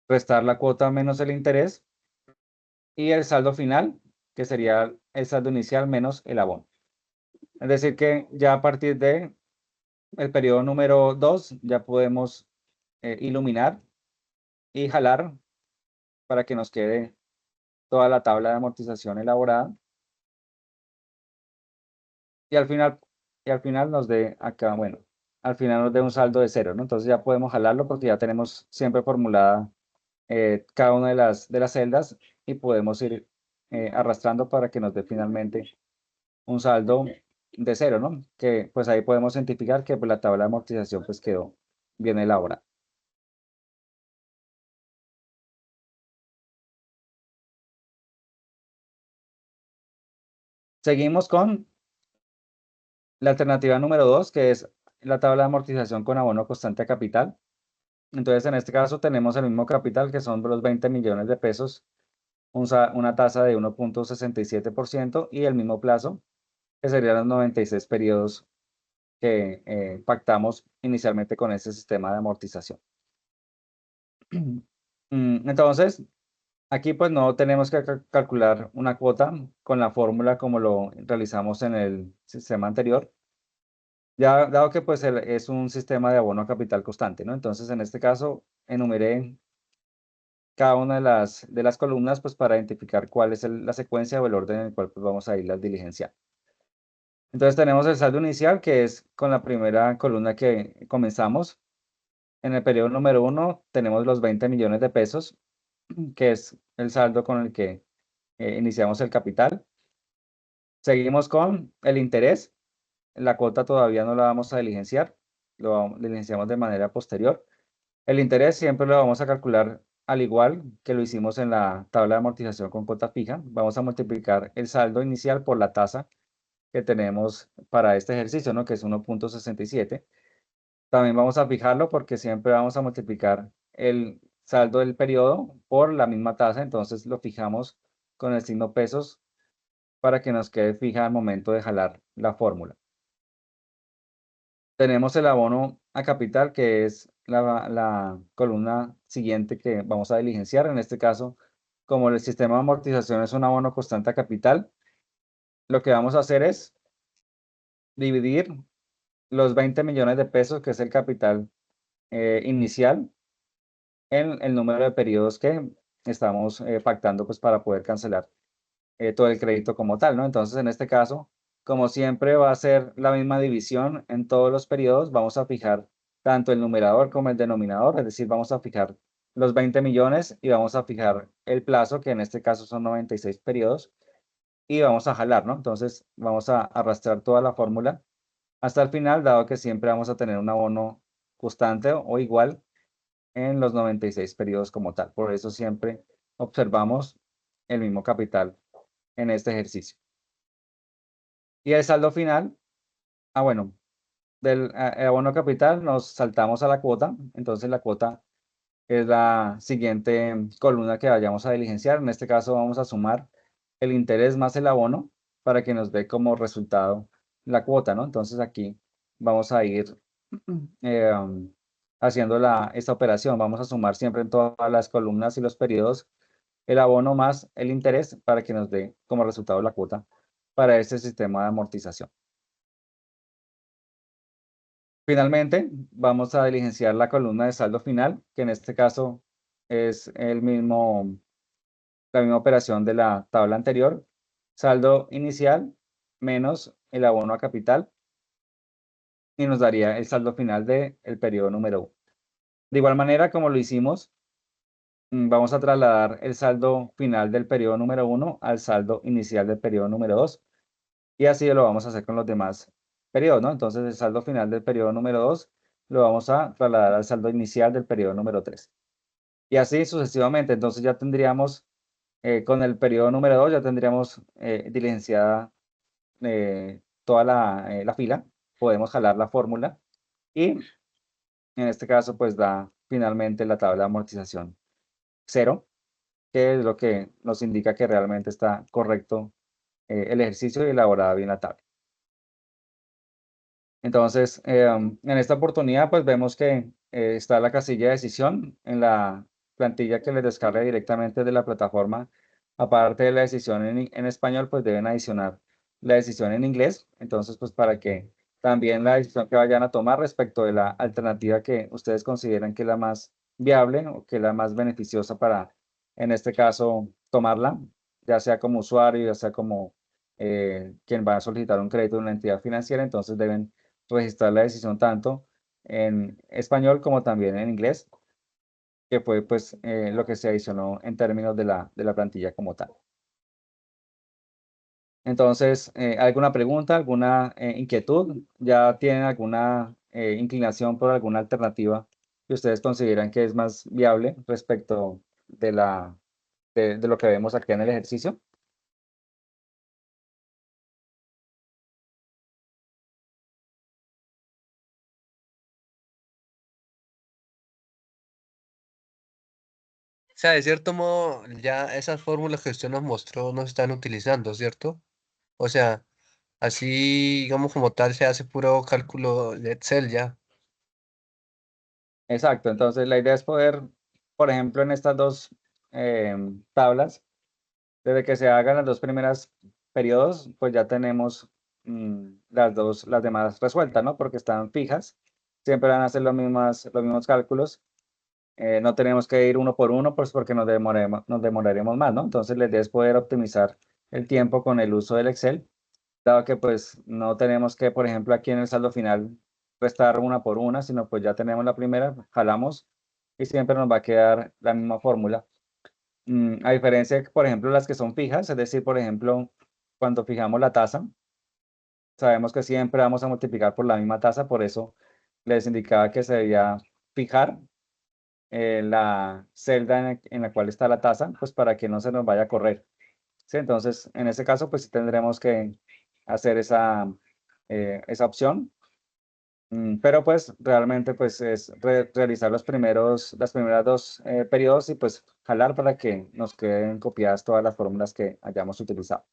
restar la cuota menos el interés y el saldo final, que sería el saldo inicial menos el abono. Es decir, que ya a partir de el periodo número 2 ya podemos iluminar y jalar para que nos quede toda la tabla de amortización elaborada. Y al final nos dé acá, bueno, al final nos dé un saldo de 0, ¿no? Entonces ya podemos jalarlo porque ya tenemos siempre formulada cada una de las celdas y podemos ir arrastrando para que nos dé finalmente un saldo de 0, ¿no? Que pues ahí podemos identificar que pues, la tabla de amortización pues quedó bien elaborada. Seguimos con la alternativa número 2, que es la tabla de amortización con abono constante a capital. Entonces, en este caso tenemos el mismo capital, que son los 20 millones de pesos, una tasa de 1.67% y el mismo plazo, que serían los 96 periodos que pactamos inicialmente con este sistema de amortización. Entonces, aquí pues no tenemos que calcular una cuota con la fórmula como lo realizamos en el sistema anterior, ya dado que pues es un sistema de abono a capital constante, ¿no? Entonces, en este caso, enumeré cada una de las columnas pues para identificar cuál es la secuencia o el orden en el cual pues, vamos a ir las diligenciando. Entonces tenemos el saldo inicial, que es con la primera columna que comenzamos. En el periodo número 1 tenemos los 20 millones de pesos, que es el saldo con el que iniciamos el capital. Seguimos con el interés. La cuota todavía no la vamos a diligenciar, lo diligenciamos de manera posterior. El interés siempre lo vamos a calcular al igual que lo hicimos en la tabla de amortización con cuota fija. Vamos a multiplicar el saldo inicial por la tasa que tenemos para este ejercicio, ¿no? Que es 1.67. También vamos a fijarlo porque siempre vamos a multiplicar el saldo del periodo por la misma tasa. Entonces lo fijamos con el signo pesos para que nos quede fija al momento de jalar la fórmula. Tenemos el abono a capital, que es la columna siguiente que vamos a diligenciar. En este caso, como el sistema de amortización es un abono constante a capital, lo que vamos a hacer es dividir los 20 millones de pesos, que es el capital inicial, en el número de periodos que estamos pactando pues, para poder cancelar todo el crédito como tal, ¿no? Entonces, en este caso, como siempre va a ser la misma división en todos los periodos, vamos a fijar tanto el numerador como el denominador, es decir, vamos a fijar los 20 millones y vamos a fijar el plazo, que en este caso son 96 periodos, y vamos a jalar, ¿no? Entonces, vamos a arrastrar toda la fórmula hasta el final, dado que siempre vamos a tener un abono constante o igual en los 96 periodos como tal. Por eso siempre observamos el mismo capital en este ejercicio. Y el saldo final, bueno, del abono capital nos saltamos a la cuota. Entonces la cuota es la siguiente columna que vayamos a diligenciar. En este caso vamos a sumar el interés más el abono para que nos dé como resultado la cuota, ¿no? Entonces aquí vamos a ir haciendo esta operación. Vamos a sumar siempre en todas las columnas y los periodos el abono más el interés para que nos dé como resultado la cuota para este sistema de amortización. Finalmente, vamos a diligenciar la columna de saldo final, que en este caso es la misma operación de la tabla anterior. Saldo inicial menos el abono a capital y nos daría el saldo final del periodo número 1. De igual manera, como lo hicimos, vamos a trasladar el saldo final del periodo número 1 al saldo inicial del periodo número 2. Y así lo vamos a hacer con los demás periodos, ¿no? Entonces, el saldo final del periodo número 2 lo vamos a trasladar al saldo inicial del periodo número 3. Y así sucesivamente. Entonces, ya tendríamos, con el periodo número 2, ya tendríamos diligenciada toda la fila, podemos jalar la fórmula y en este caso pues da finalmente la tabla de amortización 0, que es lo que nos indica que realmente está correcto el ejercicio y elaborada bien la tabla. Entonces, en esta oportunidad, pues vemos que está la casilla de decisión en la plantilla que les descarga directamente de la plataforma. Aparte de la decisión en español, pues deben adicionar la decisión en inglés. Entonces, pues para que también la decisión que vayan a tomar respecto de la alternativa que ustedes consideran que es la más viable o que es la más beneficiosa para, en este caso, tomarla, ya sea como usuario, ya sea como quien va a solicitar un crédito de una entidad financiera, entonces deben registrar la decisión tanto en español como también en inglés, que fue pues lo que se adicionó en términos de la plantilla como tal. Entonces, ¿alguna pregunta, alguna inquietud? ¿Ya tienen alguna inclinación por alguna alternativa que ustedes consideran que es más viable respecto de lo que vemos aquí en el ejercicio? O sea, de cierto modo, ya esas fórmulas que usted nos mostró no se están utilizando, ¿cierto? O sea, así, digamos, como tal, se hace puro cálculo de Excel ya. Exacto, entonces la idea es poder, por ejemplo, en estas dos tablas, desde que se hagan las dos primeras periodos, pues ya tenemos las demás resueltas, ¿no? Porque están fijas, siempre van a hacer los mismos cálculos. No tenemos que ir uno por uno, pues porque nos demoraremos más, ¿no? Entonces la idea es poder optimizar el tiempo con el uso del Excel, dado que pues no tenemos que, por ejemplo, aquí en el saldo final restar una por una, sino pues ya tenemos la primera, jalamos y siempre nos va a quedar la misma fórmula. A diferencia de, por ejemplo, las que son fijas, es decir, por ejemplo, cuando fijamos la tasa, sabemos que siempre vamos a multiplicar por la misma tasa, por eso les indicaba que se debía fijar la celda en la cual está la tasa, pues para que no se nos vaya a correr. ¿Sí? Entonces, en ese caso, pues sí tendremos que hacer esa opción. Pero pues realmente pues es realizar las primeras dos periodos y pues jalar para que nos queden copiadas todas las fórmulas que hayamos utilizado.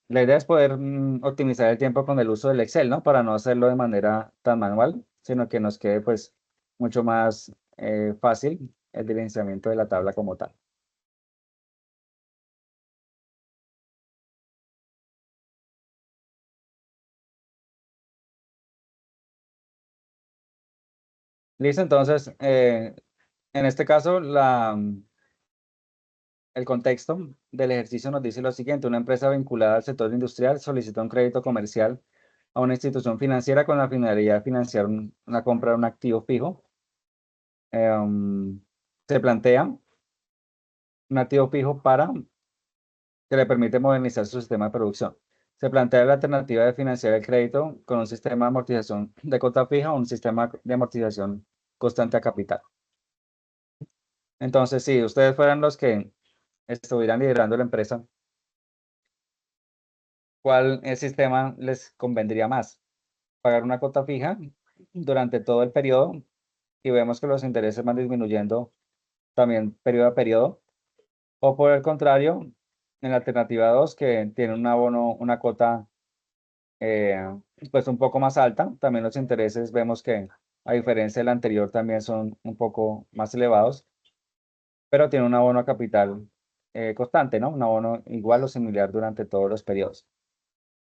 La idea es poder optimizar el tiempo con el uso del Excel, ¿no? Para no hacerlo de manera tan manual, sino que nos quede pues mucho más fácil el diligenciamiento de la tabla como tal. Listo, entonces, en este caso, el contexto del ejercicio nos dice lo siguiente: una empresa vinculada al sector industrial solicitó un crédito comercial a una institución financiera con la finalidad de financiar una compra de un activo fijo. Se plantea un activo fijo que le permite modernizar su sistema de producción. Se plantea la alternativa de financiar el crédito con un sistema de amortización de cuota fija o un sistema de amortización constante a capital. Entonces, si ustedes fueran los que estuvieran liderando la empresa, ¿cuál sistema les convendría más? ¿Pagar una cuota fija durante todo el periodo y vemos que los intereses van disminuyendo también periodo a periodo? O por el contrario, en la alternativa 2, que tiene un abono, una cuota eh, pues un poco más alta, también los intereses vemos que a diferencia del anterior también son un poco más elevados, pero tiene un abono a capital constante, ¿no? Un abono igual o similar durante todos los periodos.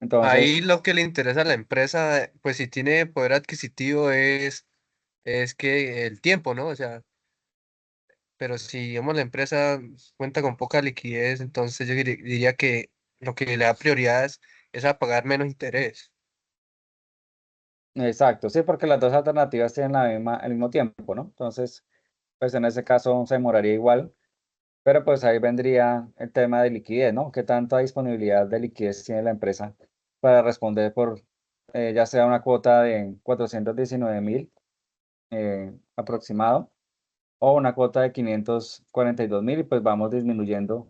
Ahí Entonces, lo que le interesa a la empresa, pues si tiene poder adquisitivo es que el tiempo, ¿no? O sea, pero si, digamos, la empresa cuenta con poca liquidez, entonces yo diría que lo que le da prioridad es a pagar menos interés. exacto, sí, porque las dos alternativas tienen el mismo tiempo, ¿no? Entonces, pues en ese caso se demoraría igual, pero pues ahí vendría el tema de liquidez, ¿no? ¿Qué tanta disponibilidad de liquidez tiene la empresa para responder por ya sea una cuota de 419.000 aproximado o una cuota de 542.000 y pues vamos disminuyendo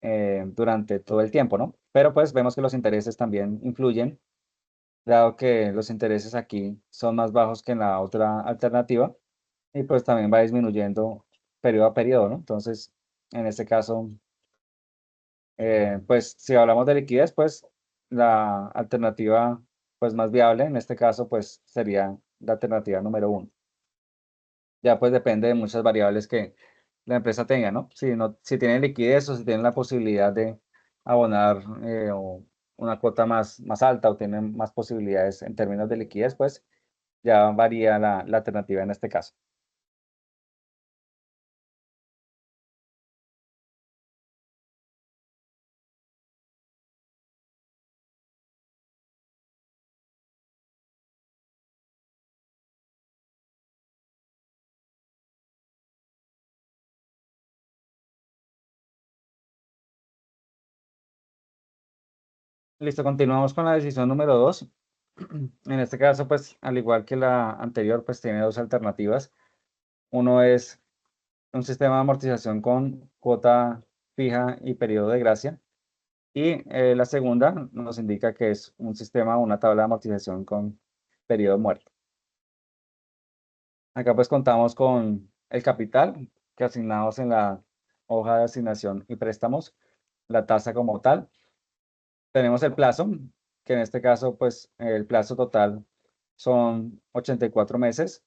durante todo el tiempo, ¿no? Pero pues vemos que los intereses también influyen, dado que los intereses aquí son más bajos que en la otra alternativa, y pues también va disminuyendo periodo a periodo, ¿no? Entonces, en este caso, pues si hablamos de liquidez, pues la alternativa pues más viable en este caso pues sería la alternativa número 1. Ya pues depende de muchas variables que la empresa tenga, ¿no? Si no, si tiene liquidez o si tiene la posibilidad de abonar o una cuota más alta o tiene más posibilidades en términos de liquidez, pues ya varía la alternativa en este caso. Listo, continuamos con la decisión número 2. En este caso, pues, al igual que la anterior, pues tiene dos alternativas. Uno es un sistema de amortización con cuota fija y periodo de gracia. Y la segunda nos indica que es un sistema o una tabla de amortización con periodo muerto. Acá pues contamos con el capital que asignamos en la hoja de asignación y préstamos, la tasa como tal. Tenemos el plazo, que en este caso pues el plazo total son 84 meses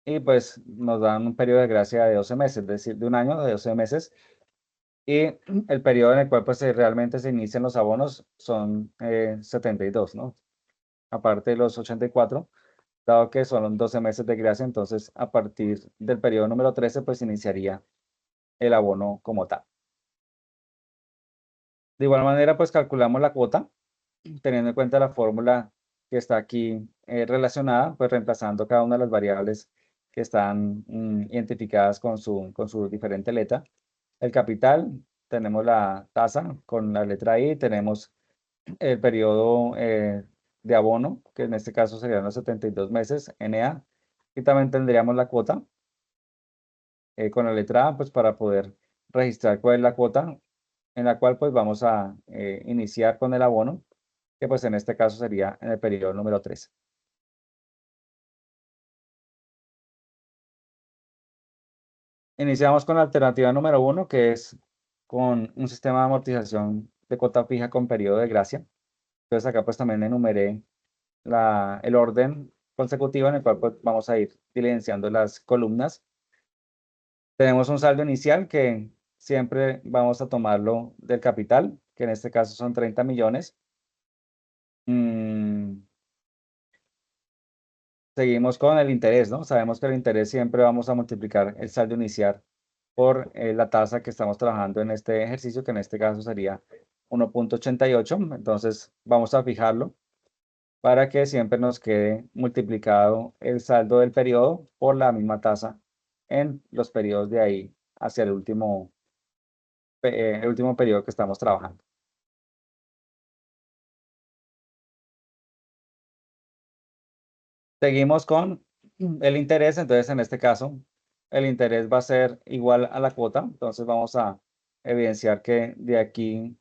y pues nos dan un periodo de gracia de 12 meses, es decir, de un año de 12 meses. Y el periodo en el cual pues realmente se inician los abonos son 72, ¿no? Aparte de los 84, dado que son 12 meses de gracia, entonces a partir del periodo número 13 pues iniciaría el abono como tal. De igual manera pues calculamos la cuota teniendo en cuenta la fórmula que está aquí relacionada, pues reemplazando cada una de las variables que están identificadas con su diferente letra. El capital, tenemos la tasa con la letra I, tenemos el periodo de abono, que en este caso serían los 72 meses, NA, y también tendríamos la cuota con la letra A, pues para poder registrar cuál es la cuota en la cual pues vamos a iniciar con el abono, que pues en este caso sería en el periodo número 13. Iniciamos con la alternativa número 1, que es con un sistema de amortización de cuota fija con periodo de gracia. Entonces acá pues también enumeré el orden consecutivo en el cual pues, vamos a ir diligenciando las columnas. Tenemos un saldo inicial que siempre vamos a tomarlo del capital, que en este caso son 30 millones. Seguimos con el interés, ¿no? Sabemos que el interés siempre vamos a multiplicar el saldo inicial por la tasa que estamos trabajando en este ejercicio, que en este caso sería 1.88. Entonces vamos a fijarlo para que siempre nos quede multiplicado el saldo del periodo por la misma tasa en los periodos de ahí hacia el último periodo que estamos trabajando. Seguimos con el interés, entonces en este caso el interés va a ser igual a la cuota, entonces vamos a evidenciar que de aquí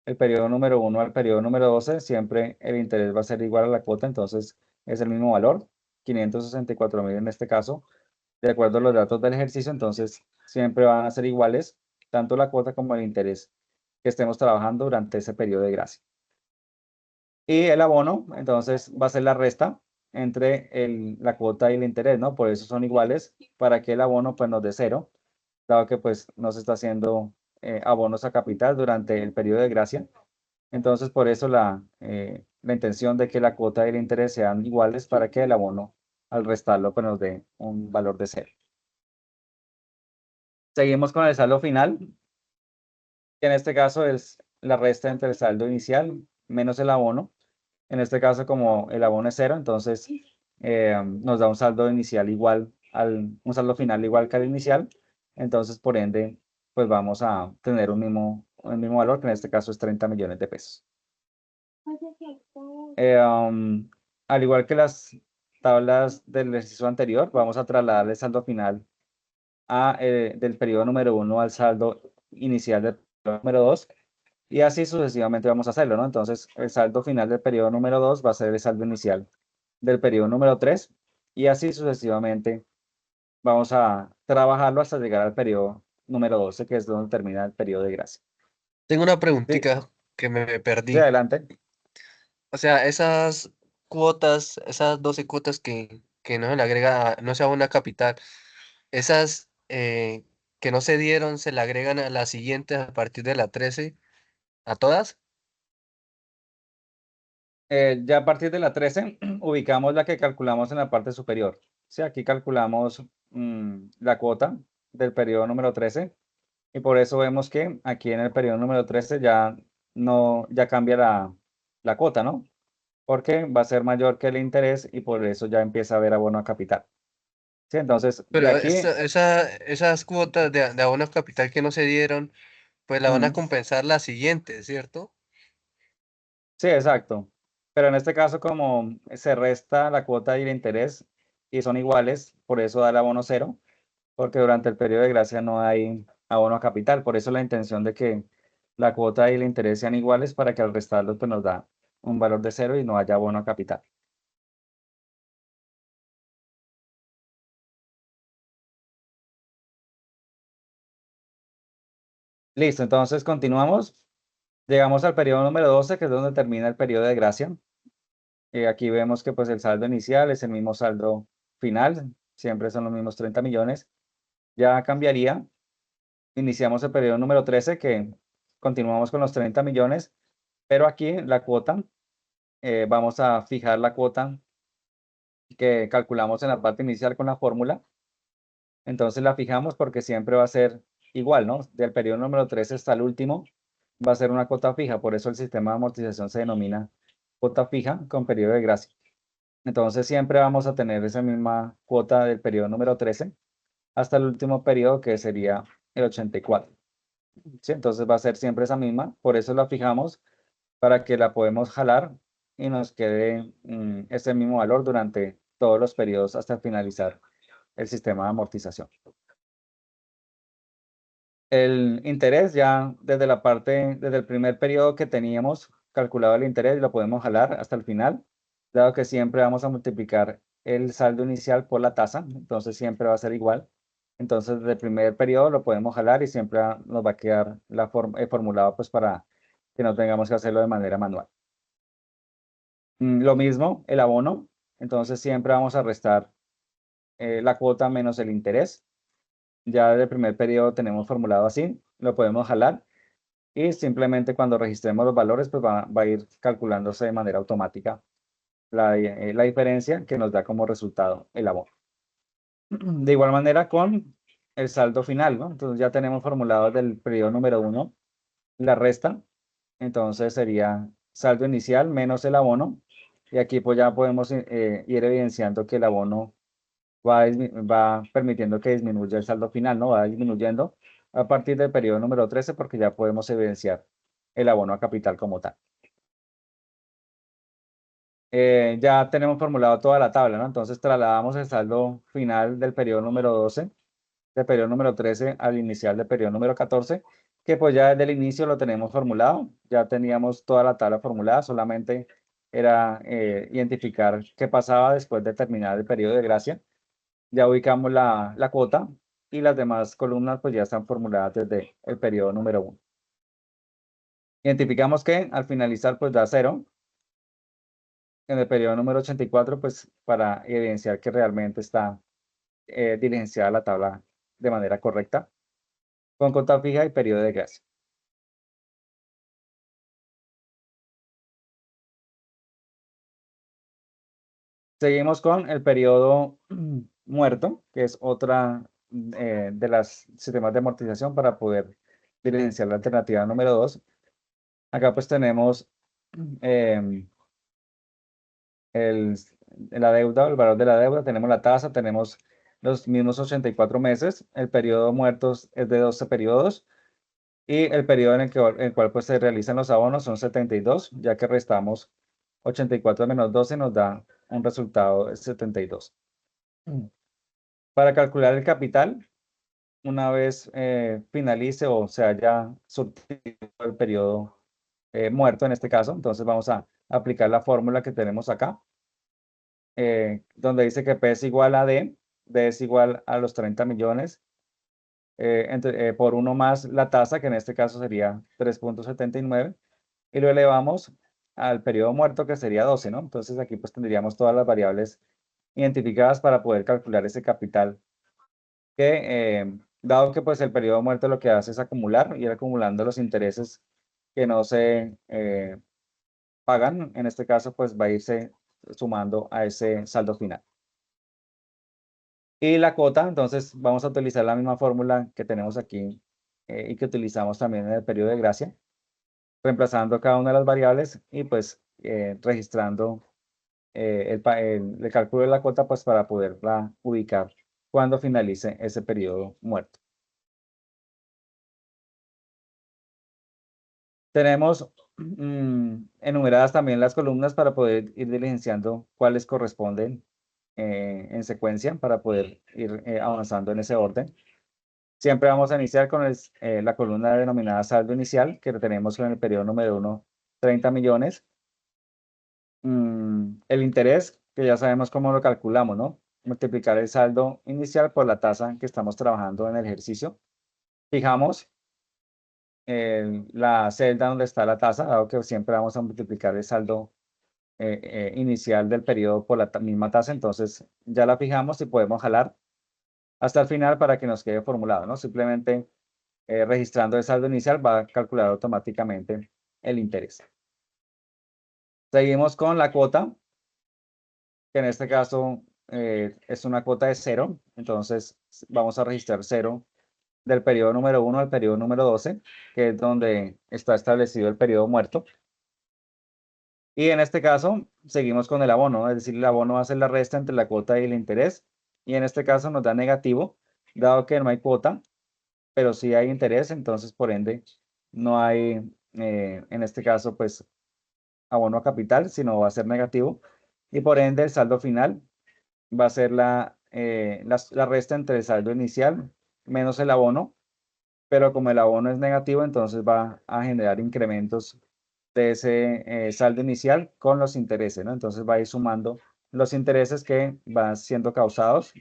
el periodo número 1 al periodo número 12 siempre el interés va a ser igual a la cuota, entonces es el mismo valor, 564.000 en este caso, de acuerdo a los datos del ejercicio, entonces siempre van a ser iguales tanto la cuota como el interés que estemos trabajando durante ese periodo de gracia. Y el abono, entonces, va a ser la resta entre la cuota y el interés, ¿no? Por eso son iguales, para que el abono pues nos dé 0, dado que pues no se está haciendo abonos a capital durante el periodo de gracia. Entonces, por eso la intención de que la cuota y el interés sean iguales para que el abono, al restarlo, pues nos dé un valor de 0. Seguimos con el saldo final, que en este caso es la resta entre el saldo inicial menos el abono. En este caso, como el abono es 0, entonces nos da un saldo inicial igual un saldo final igual que al inicial. Entonces, por ende, pues vamos a tener un mismo valor, que en este caso es 30 millones de pesos. Al igual que las tablas del ejercicio anterior, vamos a trasladar el saldo final del periodo número 1 al saldo inicial del número 2 y así sucesivamente vamos a hacerlo, ¿no? Entonces, el saldo final del periodo número 2 va a ser el saldo inicial del periodo número 3 y así sucesivamente vamos a trabajarlo hasta llegar al periodo número 12, que es donde termina el periodo de gracia. Tengo una Sí, preguntita que me sí, perdí. adelante. O sea, esas cuotas, esas 12 cuotas que no se le agrega, no se abona capital, esas que no se dieron, se le agregan a las siguientes a partir de la 13, ¿a todas? Ya a partir de la 13, ubicamos la que calculamos en la parte superior. Sí, aquí calculamos la cuota del periodo número 13 y por eso vemos que aquí en el periodo número 13 ya, no, ya cambia la cuota, ¿no? Porque va a ser mayor que el interés y por eso ya empieza a haber abono a capital. Sí, entonces de Pero aquí, esas cuotas de abono capital que no se dieron, pues la van a mm, compensar las siguientes, ¿cierto? sí, exacto. Pero en este caso, como se resta la cuota y el interés y son iguales, por eso da el abono cero, porque durante el periodo de gracia no hay abono a capital. Por eso la intención de que la cuota y el interés sean iguales para que al restarlos pues nos da un valor de cero y no haya abono a capital. Listo, entonces continuamos. Llegamos al periodo número 12, que es donde termina el periodo de gracia. Aquí vemos que pues el saldo inicial es el mismo saldo final, siempre son los mismos 30 millones. Ya cambiaría. Iniciamos el periodo número 13, que continuamos con los 30 millones, pero aquí la cuota, vamos a fijar la cuota que calculamos en la parte inicial con la fórmula. Entonces la fijamos porque siempre va a ser igual, ¿no? Del periodo número 13 hasta el último va a ser una cuota fija, por eso el sistema de amortización se denomina cuota fija con periodo de gracia. Entonces siempre vamos a tener esa misma cuota del periodo número 13 hasta el último periodo, que sería el 84. ¿Sí? Entonces va a ser siempre esa misma, por eso la fijamos para que la podemos jalar y nos quede ese mismo valor durante todos los periodos hasta finalizar el sistema de amortización. El interés ya desde el primer periodo que teníamos calculado el interés, lo podemos jalar hasta el final, dado que siempre vamos a multiplicar el saldo inicial por la tasa, entonces siempre va a ser igual. Entonces, desde el primer periodo lo podemos jalar y siempre nos va a quedar formulado pues para que no tengamos que hacerlo de manera manual. Lo mismo, el abono, entonces siempre vamos a restar la cuota menos el interés. Ya desde el primer periodo tenemos formulado así, lo podemos jalar y simplemente cuando registremos los valores, pues va a ir calculándose de manera automática la diferencia que nos da como resultado el abono. De igual manera con el saldo final, ¿no? Entonces ya tenemos formulado del periodo número 1 la resta, entonces sería saldo inicial menos el abono y aquí pues ya podemos ir evidenciando que el abono va permitiendo que disminuya el saldo final, ¿no? Va disminuyendo a partir del periodo número 13 porque ya podemos evidenciar el abono a capital como tal. Ya tenemos formulado toda la tabla, ¿no? Entonces trasladamos el saldo final del periodo número 12, del periodo número 13 al inicial del periodo número 14, que pues ya desde el inicio lo tenemos formulado, ya teníamos toda la tabla formulada, solamente era identificar qué pasaba después de terminar el periodo de gracia. Ya ubicamos la cuota y las demás columnas pues ya están formuladas desde el periodo número 1. Identificamos que al finalizar pues da 0 en el periodo número 84 pues para evidenciar que realmente está diligenciada la tabla de manera correcta con cuota fija y periodo de gracia. Seguimos con el periodo muerto, que es otra de las sistemas de amortización para poder diligenciar la alternativa número 2. Acá pues tenemos em, el, la deuda, el valor de la deuda, tenemos la tasa, tenemos los mismos 84 meses, el periodo muertos es de 12 periodos y el periodo en el cual pues se realizan los abonos son 72, ya que restamos 84 menos 12 nos da un resultado de 72. Para calcular el capital, una vez finalice o se haya surtido el periodo muerto en este caso, entonces vamos a aplicar la fórmula que tenemos acá, donde dice que P es igual a D es igual a los 30 millones, por 1 más la tasa, que en este caso sería 3.79, y lo elevamos al periodo muerto, que sería 12, ¿no? Entonces aquí pues tendríamos todas las variables identificadas para poder calcular ese capital, que dado que pues el periodo muerto lo que hace es acumular, ir acumulando los intereses que no se pagan, en este caso pues va a irse sumando a ese saldo final. Y la cuota, entonces vamos a utilizar la misma fórmula que tenemos aquí y que utilizamos también en el periodo de gracia, reemplazando cada una de las variables y pues registrando el cálculo de la cuota pues para poderla ubicar cuando finalice ese periodo muerto. Tenemos enumeradas también las columnas para poder ir diligenciando cuáles corresponden en secuencia para poder ir avanzando en ese orden. Siempre vamos a iniciar con la columna denominada saldo inicial, que tenemos en el periodo número 1, 30 millones. El interés, que ya sabemos cómo lo calculamos, ¿no? Multiplicar el saldo inicial por la tasa que estamos trabajando en el ejercicio. Fijamos la celda donde está la tasa, dado que siempre vamos a multiplicar el saldo inicial del periodo por la misma tasa, entonces ya la fijamos y podemos jalar hasta el final para que nos quede formulado, ¿no? Simplemente registrando el saldo inicial va a calcular automáticamente el interés. Seguimos con la cuota, que en este caso es una cuota de 0, entonces vamos a registrar 0 del periodo número 1 al periodo número 12, que es donde está establecido el periodo muerto. Y en este caso, seguimos con el abono, es decir, el abono va a ser la resta entre la cuota y el interés. Y en este caso nos da negativo, dado que no hay cuota, pero sí hay interés, entonces por ende no hay, en este caso, pues abono a capital, sino va a ser negativo. Y por ende el saldo final va a ser la resta entre el saldo inicial menos el abono, pero como el abono es negativo, entonces va a generar incrementos de ese saldo inicial con los intereses, ¿no? Entonces va a ir sumando los intereses que van siendo causados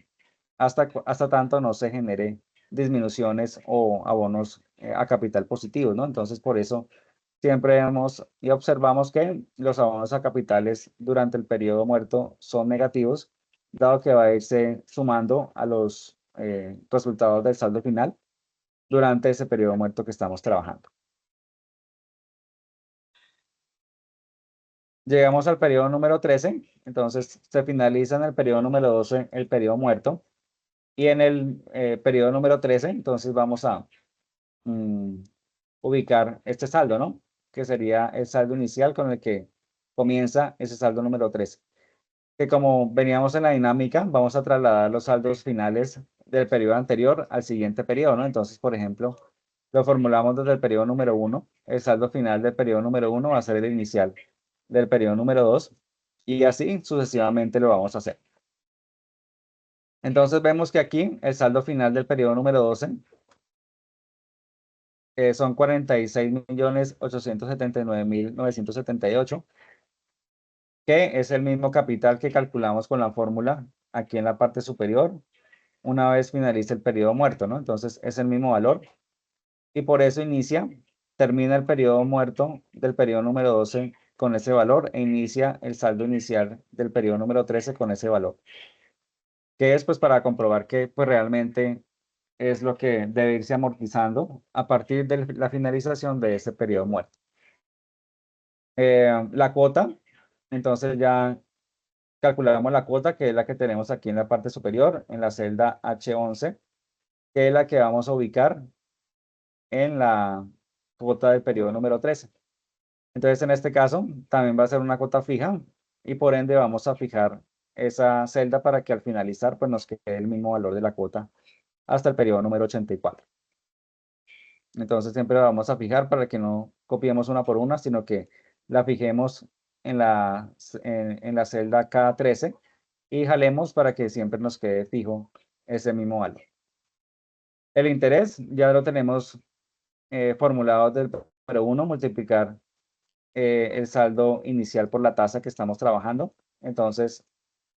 hasta tanto no se genere disminuciones o abonos a capital positivos, ¿no? Entonces por eso siempre vemos y observamos que los abonos a capitales durante el periodo muerto son negativos, dado que va a irse sumando a los resultados del saldo final durante ese periodo muerto que estamos trabajando. Llegamos al periodo número 13, entonces se finaliza en el periodo número 12 el periodo muerto, y en el periodo número 13, entonces vamos a ubicar este saldo, ¿no? Que sería el saldo inicial con el que comienza ese saldo número 13. Que como veníamos en la dinámica, vamos a trasladar los saldos finales del periodo anterior al siguiente periodo, ¿no? Entonces, por ejemplo, lo formulamos desde el periodo número 1. El saldo final del periodo número 1 va a ser el inicial del periodo número 2. Y así sucesivamente lo vamos a hacer. Entonces vemos que aquí el saldo final del periodo número 12 son 46.879.978, que es el mismo capital que calculamos con la fórmula aquí en la parte superior, una vez finalice el periodo muerto, ¿no? Entonces es el mismo valor y por eso termina el periodo muerto del periodo número 12 con ese valor e inicia el saldo inicial del periodo número 13 con ese valor. Que es pues para comprobar que pues realmente es lo que debe irse amortizando a partir de la finalización de ese periodo muerto. La cuota, entonces ya calculamos la cuota, que es la que tenemos aquí en la parte superior, en la celda H11, que es la que vamos a ubicar en la cuota del periodo número 13. Entonces, en este caso, también va a ser una cuota fija y por ende vamos a fijar esa celda para que al finalizar pues nos quede el mismo valor de la cuota hasta el periodo número 84. Entonces siempre la vamos a fijar para que no copiemos una por una, sino que la fijemos en la celda K13 y jalemos para que siempre nos quede fijo ese mismo valor. El interés ya lo tenemos formulado del número 1, multiplicar el saldo inicial por la tasa que estamos trabajando. Entonces,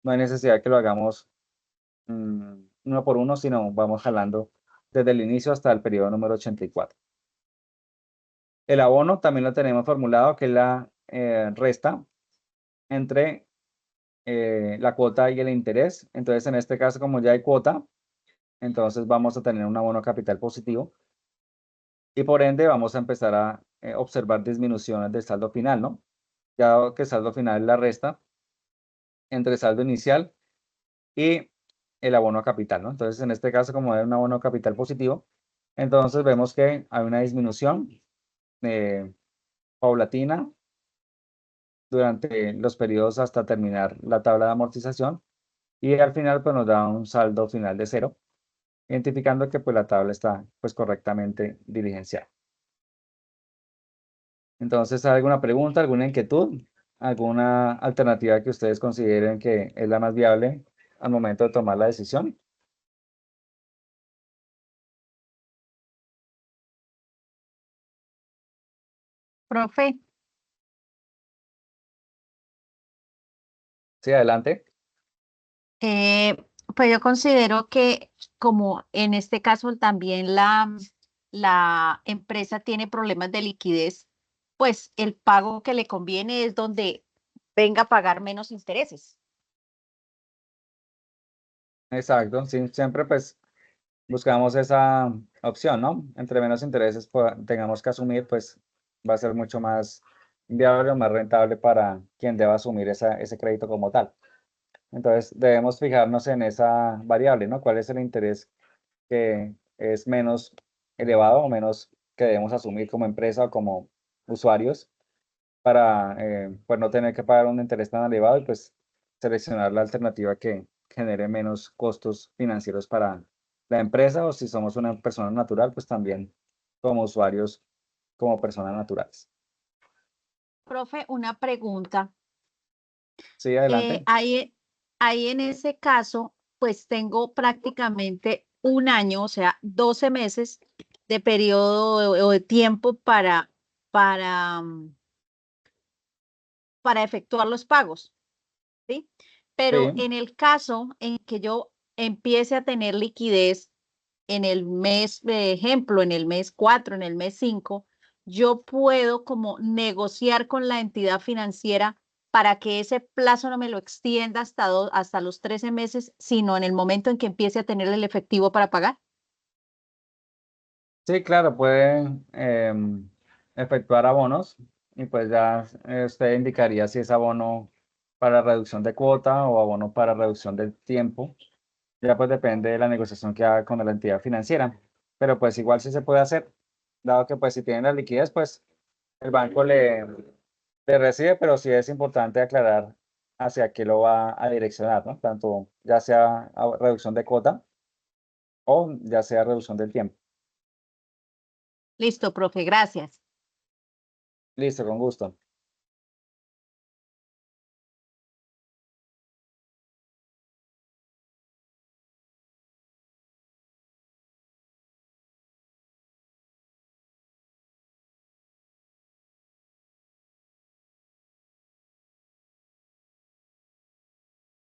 no hay necesidad que lo hagamos uno por uno, sino vamos jalando desde el inicio hasta el periodo número 84. El abono también lo tenemos formulado, que es la resta entre la cuota y el interés. Entonces, en este caso, como ya hay cuota, entonces vamos a tener un abono capital positivo y por ende vamos a empezar a observar disminuciones del saldo final, ¿no? Ya que el saldo final es la resta entre el saldo inicial y el abono capital, ¿no? Entonces, en este caso, como es un abono capital positivo, entonces vemos que hay una disminución paulatina durante los periodos hasta terminar la tabla de amortización y al final pues nos da un saldo final de 0, identificando que pues la tabla está pues correctamente diligenciada. Entonces, ¿hay alguna pregunta, alguna inquietud, alguna alternativa que ustedes consideren que es la más viable al momento de tomar la decisión? Profe, Sí, adelante. eh, pues yo considero que como en este caso también la empresa tiene problemas de liquidez, pues el pago que le conviene es donde venga a pagar menos intereses. Exacto, sí, siempre pues buscamos esa opción, ¿no? Entre menos intereses tengamos que asumir, pues va a ser mucho más viable o más rentable para quien deba asumir ese crédito como tal. Entonces, debemos fijarnos en esa variable, ¿no? ¿Cuál es el interés que es menos elevado o menos que debemos asumir como empresa o como usuarios para pues no tener que pagar un interés tan elevado y pues seleccionar la alternativa que genere menos costos financieros para la empresa o si somos una persona natural, pues también como usuarios, como personas naturales. Profe, una pregunta. Sí, adelante. Ahí en ese caso, pues tengo prácticamente un año, o sea, 12 meses de periodo o de tiempo para, mm, para efectuar los pagos, ¿sí? Pero Sí. en el caso en que yo empiece a tener liquidez en el mes, de ejemplo, en el mes 4, en el mes 5, yo puedo como negociar con la entidad financiera para que ese plazo no me lo extienda hasta los 13 meses, sino en el momento en que empiece a tener el efectivo para pagar. Sí, claro, puede efectuar abonos y pues ya usted indicaría si es abono para reducción de cuota o abono para reducción del tiempo. Ya pues depende de la negociación que haga con la entidad financiera. Pero pues igual sí se puede hacer, dado que pues si tienen la liquidez, pues el banco le recibe, pero sí es importante aclarar hacia qué lo va a direccionar, ¿no? Tanto ya sea reducción de cuota o ya sea reducción del tiempo. Listo, profe, gracias. Listo, con gusto.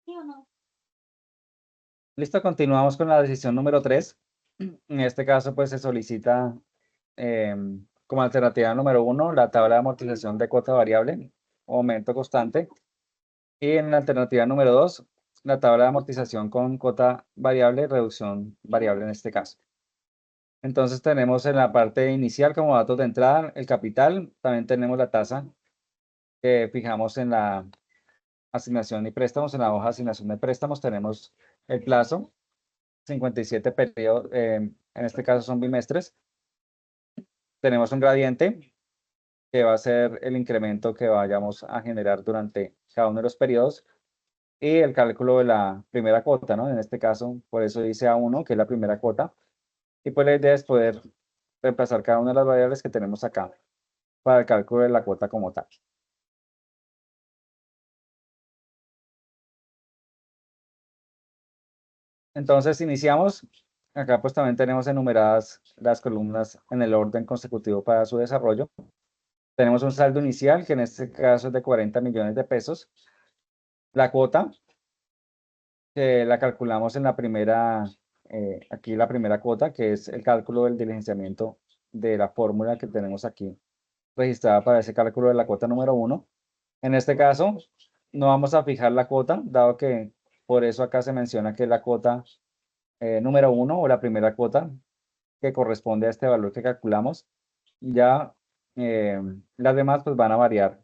¿Sí o no? Listo, continuamos con la decisión número 3. En este caso, pues se solicita como alternativa número 1 la tabla de amortización de cuota variable, aumento constante. Y en la alternativa número 2, la tabla de amortización con cuota variable, reducción variable en este caso. Entonces tenemos en la parte inicial como datos de entrada el capital, también tenemos la tasa que fijamos en la asignación y préstamos, en la hoja de asignación de préstamos tenemos el plazo, 57 periodos, en este caso son bimestres. Tenemos un gradiente que va a ser el incremento que vayamos a generar durante cada uno de los periodos y el cálculo de la primera cuota, ¿no? En este caso, por eso dice A1, que es la primera cuota. Y pues la idea es poder reemplazar cada una de las variables que tenemos acá para el cálculo de la cuota como tal. Entonces iniciamos Acá pues también tenemos enumeradas las columnas en el orden consecutivo para su desarrollo. Tenemos un saldo inicial, que en este caso es de 40 millones de pesos. La cuota, que la calculamos en la primera, aquí la primera cuota, que es el cálculo del diligenciamiento de la fórmula que tenemos aquí registrada para ese cálculo de la cuota número 1. En este caso, no vamos a fijar la cuota, dado que por eso acá se menciona que es la cuota número 1 o la primera cuota que corresponde a este valor que calculamos. Ya las demás pues van a variar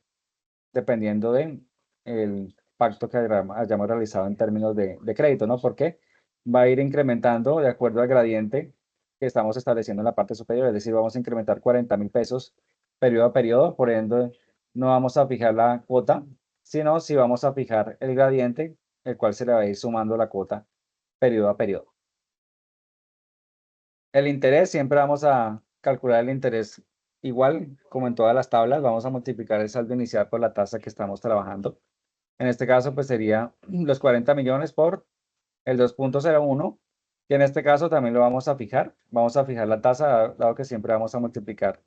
dependiendo de el pacto que hayamos realizado en términos de crédito, ¿no? Porque va a ir incrementando de acuerdo al gradiente que estamos estableciendo en la parte superior, es decir, vamos a incrementar 40.000 pesos periodo a periodo, por ende no vamos a fijar la cuota, sino si vamos a fijar el gradiente, el cual se le va a ir sumando la cuota periodo a periodo. El interés, siempre vamos a calcular el interés igual como en todas las tablas, vamos a multiplicar el saldo inicial por la tasa que estamos trabajando. En este caso, pues sería los 40 millones por el 2.01, que en este caso también lo vamos a fijar. Vamos a fijar la tasa, dado que siempre vamos a multiplicar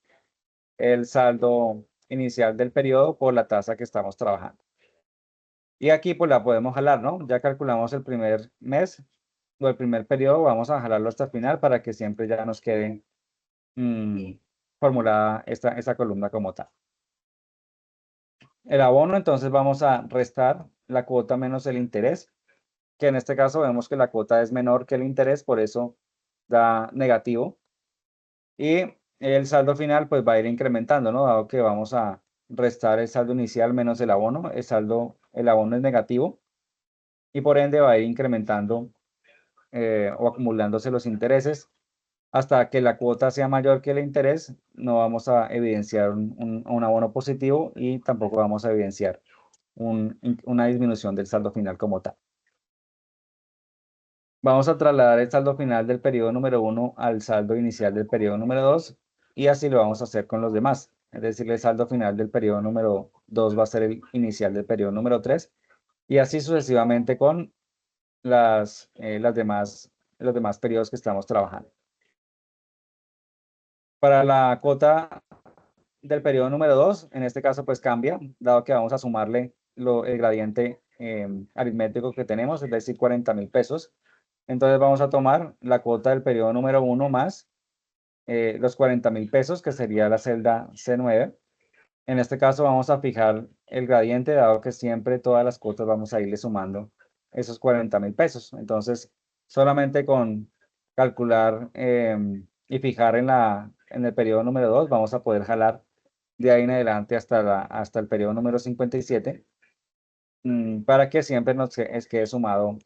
el saldo inicial del periodo por la tasa que estamos trabajando. Y aquí pues la podemos jalar, ¿no? Ya calculamos el primer mes o el primer periodo, vamos a jalarlo hasta el final para que siempre ya nos quede formulada esta columna como tal. El abono, entonces vamos a restar la cuota menos el interés, que en este caso vemos que la cuota es menor que el interés, por eso da negativo. Y el saldo final pues va a ir incrementando, ¿no? Dado que vamos a restar el saldo inicial menos el abono, el abono es negativo y por ende va a ir incrementando o acumulándose los intereses hasta que la cuota sea mayor que el interés. No vamos a evidenciar un abono positivo y tampoco vamos a evidenciar una disminución del saldo final como tal. Vamos a trasladar el saldo final del periodo número 1 al saldo inicial del periodo número 2 y así lo vamos a hacer con los demás. Es decir, el saldo final del periodo número 2 va a ser el inicial del periodo número 3 y así sucesivamente con los demás periodos que estamos trabajando. Para la cuota del periodo número 2, en este caso pues cambia, dado que vamos a sumarle el gradiente aritmético que tenemos, es decir, 40.000 pesos. Entonces vamos a tomar la cuota del periodo número 1 más los 40.000 pesos, que sería la celda C9. En este caso vamos a fijar el gradiente, dado que siempre todas las cuotas vamos a irle sumando esos 40.000 pesos. Entonces, solamente con calcular y fijar en el periodo número 2, vamos a poder jalar de ahí en adelante hasta el periodo número 57, para que siempre nos quede sumado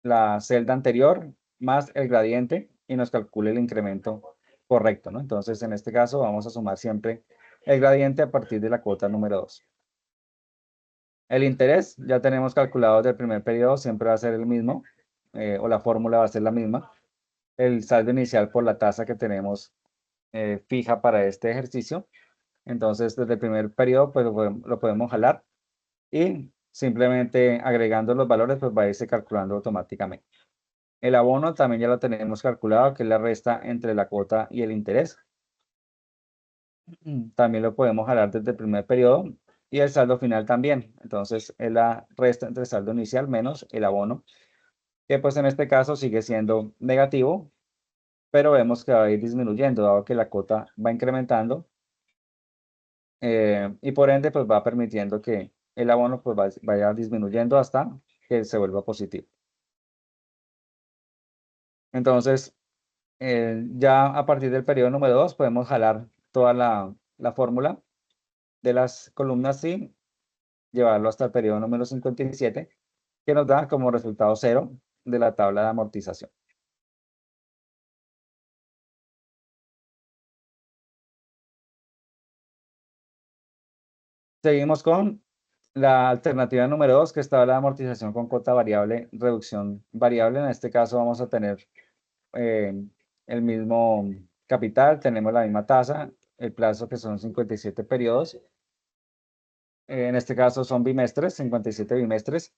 la celda anterior más el gradiente y nos calcule el incremento correcto, ¿no? Entonces, en este caso, vamos a sumar siempre el gradiente a partir de la cuota número 2. El interés, ya tenemos calculado del primer periodo, siempre va a ser el mismo, o la fórmula va a ser la misma. El saldo inicial por la tasa que tenemos fija para este ejercicio. Entonces, desde el primer periodo, pues lo podemos jalar y simplemente agregando los valores, pues va a irse calculando automáticamente. El abono también ya lo tenemos calculado, que es la resta entre la cuota y el interés. También lo podemos jalar desde el primer periodo y el saldo final también. Entonces, es la resta entre el saldo inicial menos el abono, que pues en este caso sigue siendo negativo, pero vemos que va a ir disminuyendo, dado que la cuota va incrementando y por ende pues va permitiendo que el abono pues vaya disminuyendo hasta que se vuelva positivo. Entonces, ya a partir del periodo número 2 podemos jalar toda la fórmula de las columnas y llevarlo hasta el periodo número 57, que nos da como resultado 0 de la tabla de amortización. Seguimos con la alternativa número 2, que es tabla de amortización con cuota variable, reducción variable. En este caso vamos a tener el mismo capital, tenemos la misma tasa, el plazo que son 57 periodos. En este caso son bimestres, 57 bimestres.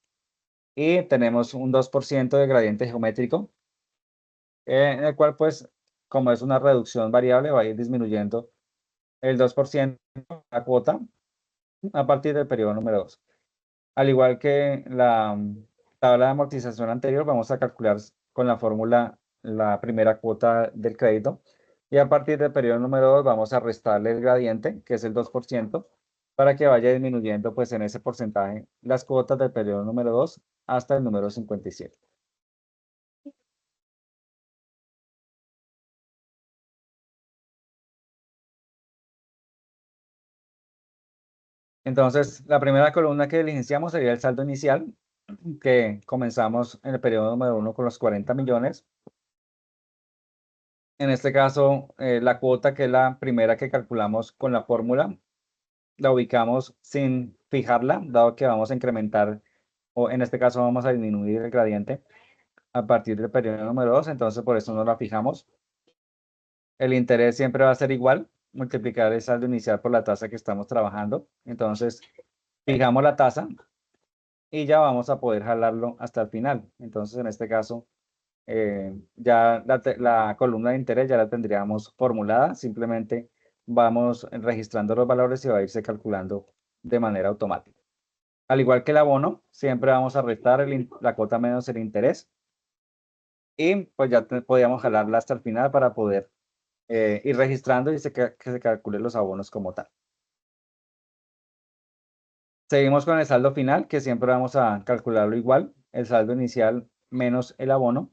Y tenemos un 2% de gradiente geométrico. en el cual pues como es una reducción variable va a ir disminuyendo el 2% la cuota a partir del periodo número 2. Al igual que la tabla de amortización anterior, vamos a calcular con la fórmula la primera cuota del crédito y a partir del periodo número 2 vamos a restarle el gradiente, que es el 2%, para que vaya disminuyendo pues en ese porcentaje las cuotas del periodo número 2 hasta el número 57. Entonces, la primera columna que diligenciamos sería el saldo inicial, que comenzamos en el periodo número 1 con los 40 millones. En este caso, la cuota, que es la primera que calculamos con la fórmula, la ubicamos sin fijarla, dado que vamos a incrementar, o en este caso vamos a disminuir el gradiente a partir del periodo número 2, entonces por eso no la fijamos. El interés siempre va a ser igual, multiplicar el saldo inicial por la tasa que estamos trabajando. Entonces, fijamos la tasa y ya vamos a poder jalarlo hasta el final. Entonces, en este caso, ya la columna de interés ya la tendríamos formulada, simplemente vamos registrando los valores y va a irse calculando de manera automática. Al igual que el abono, siempre vamos a restar la cuota menos el interés y pues ya podíamos jalarla hasta el final para poder ir registrando y que se calculen los abonos como tal. Seguimos con el saldo final, que siempre vamos a calcularlo igual, el saldo inicial menos el abono.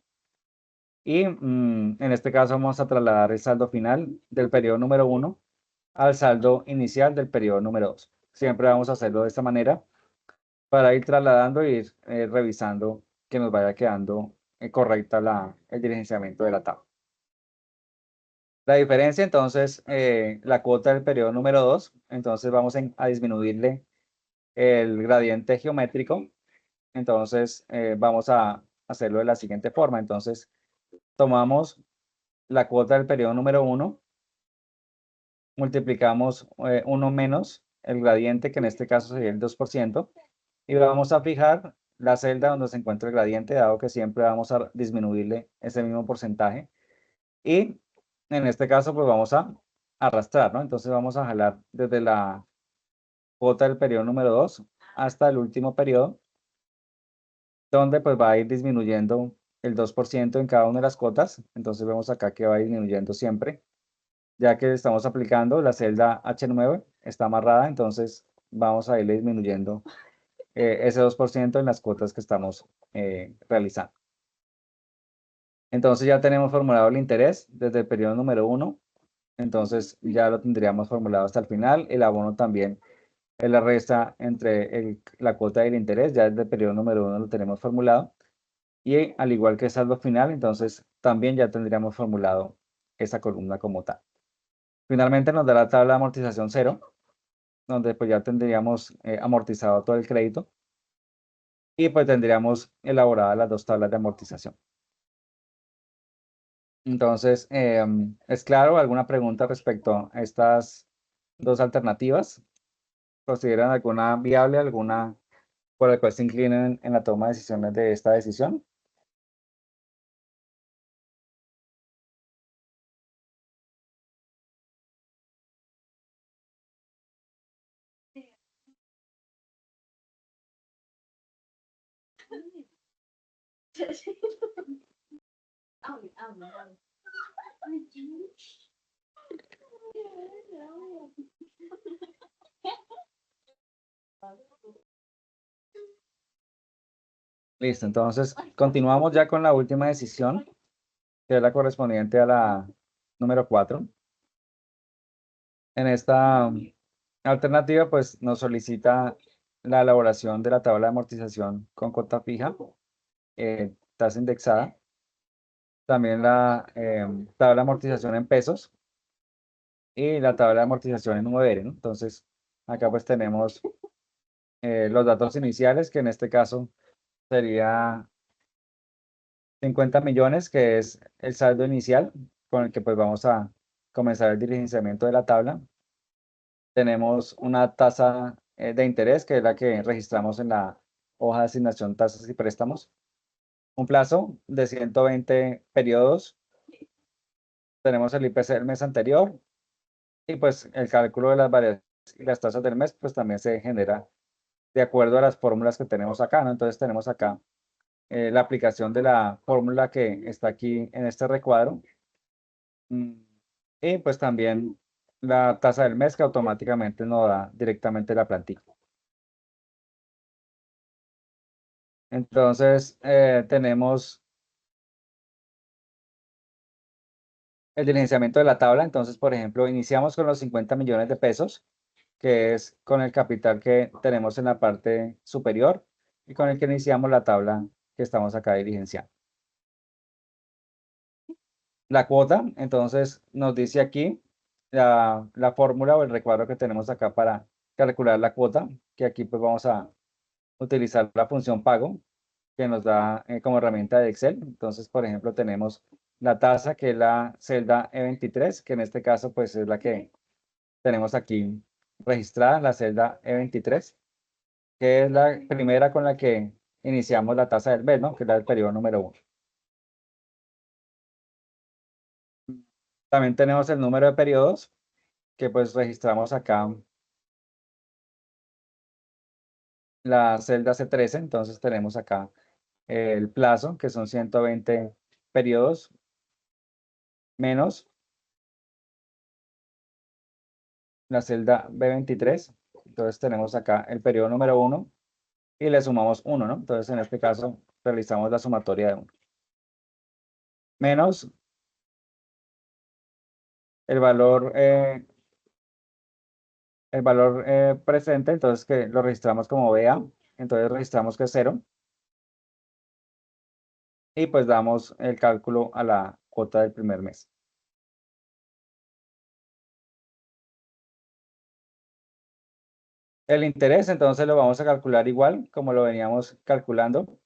Y en este caso vamos a trasladar el saldo final del periodo número 1 al saldo inicial del periodo número 2. Siempre vamos a hacerlo de esta manera para ir trasladando e ir revisando que nos vaya quedando correcta el diligenciamiento de la tabla. La diferencia, entonces, la cuota del periodo número 2, entonces vamos a disminuirle el gradiente geométrico. Entonces, vamos a hacerlo de la siguiente forma. Entonces, tomamos la cuota del periodo número 1, multiplicamos 1 menos el gradiente, que en este caso sería el 2%, y vamos a fijar la celda donde se encuentra el gradiente, dado que siempre vamos a disminuirle ese mismo porcentaje. Y en este caso, pues vamos a arrastrar, ¿no? Entonces vamos a jalar desde la cuota del periodo número 2 hasta el último periodo, donde pues va a ir disminuyendo el 2% en cada una de las cuotas. Entonces vemos acá que va disminuyendo siempre, ya que estamos aplicando la celda H9, está amarrada, entonces vamos a ir disminuyendo ese 2% en las cuotas que estamos realizando. Entonces ya tenemos formulado el interés desde el periodo número 1, entonces ya lo tendríamos formulado hasta el final. El abono también es la resta entre la cuota y el interés, ya desde el periodo número 1 lo tenemos formulado. Y al igual que el saldo final, entonces también ya tendríamos formulado esa columna como tal. Finalmente nos da la tabla de amortización 0, donde pues ya tendríamos amortizado todo el crédito y pues tendríamos elaboradas las dos tablas de amortización. Entonces, ¿es claro alguna pregunta respecto a estas dos alternativas? ¿Consideran alguna viable, alguna por la cual se inclinen en la toma de decisiones de esta decisión? Listo, entonces continuamos ya con la última decisión, que es la correspondiente a la número 4. En esta alternativa, pues nos solicita la elaboración de la tabla de amortización con cuota fija, tasa indexada. También la tabla de amortización en pesos y la tabla de amortización en UDR, ¿no? Entonces, acá pues tenemos los datos iniciales, que en este caso sería 50 millones, que es el saldo inicial con el que pues vamos a comenzar el diligenciamiento de la tabla. Tenemos una tasa de interés, que es la que registramos en la hoja de asignación tasas y préstamos. Un plazo de 120 periodos tenemos el IPC del mes anterior y pues el cálculo de las variaciones y las tasas del mes pues también se genera de acuerdo a las fórmulas que tenemos acá, ¿no? Entonces tenemos acá la aplicación de la fórmula que está aquí en este recuadro. Y pues también la tasa del mes que automáticamente nos da directamente la plantilla. Entonces tenemos el diligenciamiento de la tabla. Entonces, por ejemplo, iniciamos con los 50 millones de pesos, que es con el capital que tenemos en la parte superior y con el que iniciamos la tabla que estamos acá diligenciando. La cuota, entonces nos dice aquí la fórmula o el recuadro que tenemos acá para calcular la cuota, que aquí pues vamos a utilizar la función pago que nos da como herramienta de Excel. Entonces, por ejemplo, tenemos la tasa que es la celda E23, que en este caso pues es la que tenemos aquí registrada, la celda E23, que es la primera con la que iniciamos la tasa del mes, ¿no? Que es la del periodo número 1. También tenemos el número de periodos que pues registramos acá la celda C13, entonces tenemos acá el plazo, que son 120 periodos, menos la celda B23, entonces tenemos acá el periodo número 1 y le sumamos 1, ¿no? Entonces en este caso realizamos la sumatoria de 1. Menos el valor, presente, entonces que lo registramos como BA, entonces registramos que es 0 y pues damos el cálculo a la cuota del primer mes. El interés, entonces lo vamos a calcular igual como lo veníamos calculando,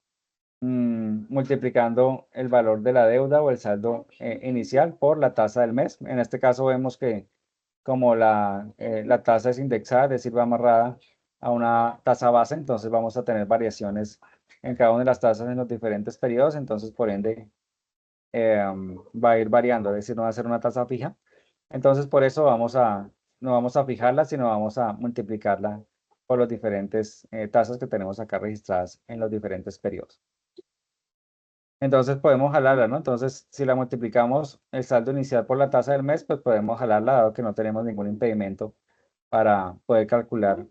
multiplicando el valor de la deuda o el saldo inicial por la tasa del mes. En este caso vemos que como la tasa es indexada, es decir, va amarrada a una tasa base, entonces vamos a tener variaciones en cada una de las tasas en los diferentes periodos, entonces por ende va a ir variando, es decir, no va a ser una tasa fija. Entonces por eso no vamos a fijarla, sino vamos a multiplicarla por los diferentes tasas que tenemos acá registradas en los diferentes periodos. Entonces podemos jalarla, ¿no? Entonces, si la multiplicamos el saldo inicial por la tasa del mes, pues podemos jalarla, dado que no tenemos ningún impedimento para poder calcular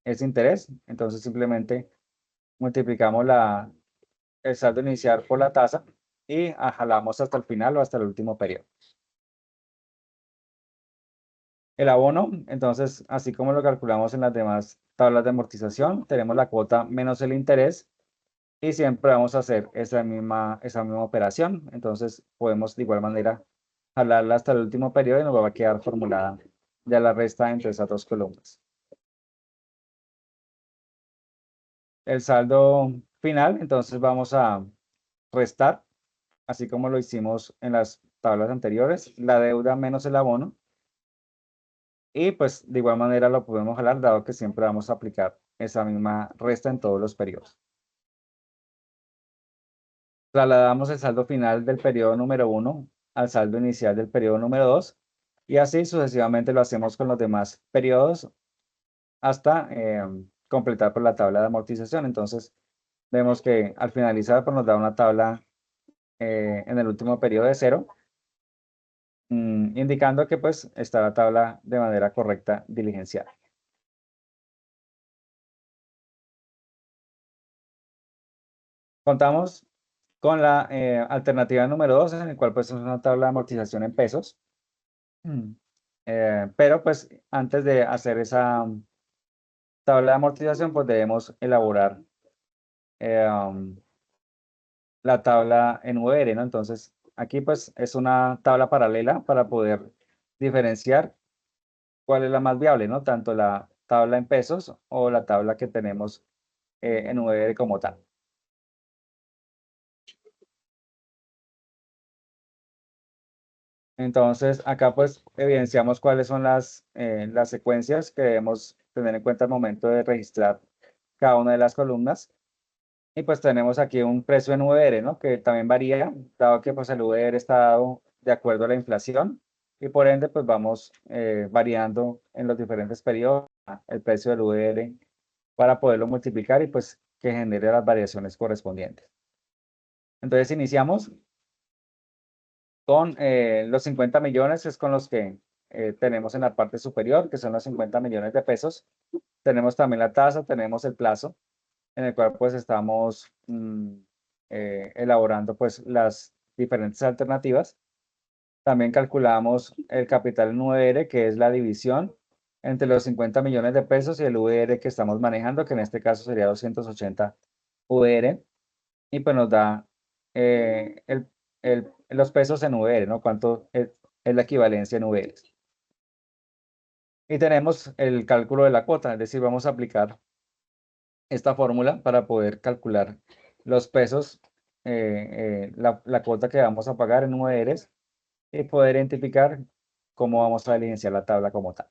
ese interés. Entonces, simplemente multiplicamos el saldo inicial por la tasa y jalamos hasta el final o hasta el último periodo. El abono, entonces, así como lo calculamos en las demás tablas de amortización, tenemos la cuota menos el interés y siempre vamos a hacer esa misma operación. Entonces podemos de igual manera jalarla hasta el último periodo y nos va a quedar formulada ya la resta entre esas dos columnas. El saldo final, entonces vamos a restar, así como lo hicimos en las tablas anteriores, la deuda menos el abono. Y pues de igual manera lo podemos jalar, dado que siempre vamos a aplicar esa misma resta en todos los periodos. Trasladamos el saldo final del periodo número 1 al saldo inicial del periodo número 2 y así sucesivamente lo hacemos con los demás periodos hasta completar por la tabla de amortización. Entonces vemos que al finalizar pues nos da una tabla en el último periodo de 0, indicando que pues está la tabla de manera correcta diligenciada. Contamos con la alternativa número 2, en el cual pues es una tabla de amortización en pesos. Pero pues antes de hacer esa tabla de amortización, pues debemos elaborar la tabla en VR, ¿no? Entonces, aquí pues es una tabla paralela para poder diferenciar cuál es la más viable, ¿no? Tanto la tabla en pesos o la tabla que tenemos en VR como tal. Entonces, acá pues evidenciamos cuáles son las secuencias que debemos tener en cuenta al momento de registrar cada una de las columnas. Y pues tenemos aquí un precio en VR, ¿no? Que también varía, dado que pues el VR está dado de acuerdo a la inflación y por ende pues vamos variando en los diferentes periodos el precio del VR para poderlo multiplicar y pues que genere las variaciones correspondientes. Entonces iniciamos con los 50 millones, que es con los que tenemos en la parte superior, que son los 50 millones de pesos. Tenemos también la tasa, tenemos el plazo, en el cual pues estamos elaborando pues las diferentes alternativas. También calculamos el capital en VR, que es la división entre los 50 millones de pesos y el VR que estamos manejando, que en este caso sería 280 VR, y pues nos da los pesos en VR, ¿no? Cuánto es la equivalencia en VR. Y tenemos el cálculo de la cuota, es decir, vamos a aplicar esta fórmula para poder calcular los pesos, la cuota que vamos a pagar en UERs y poder identificar cómo vamos a diligenciar la tabla como tal.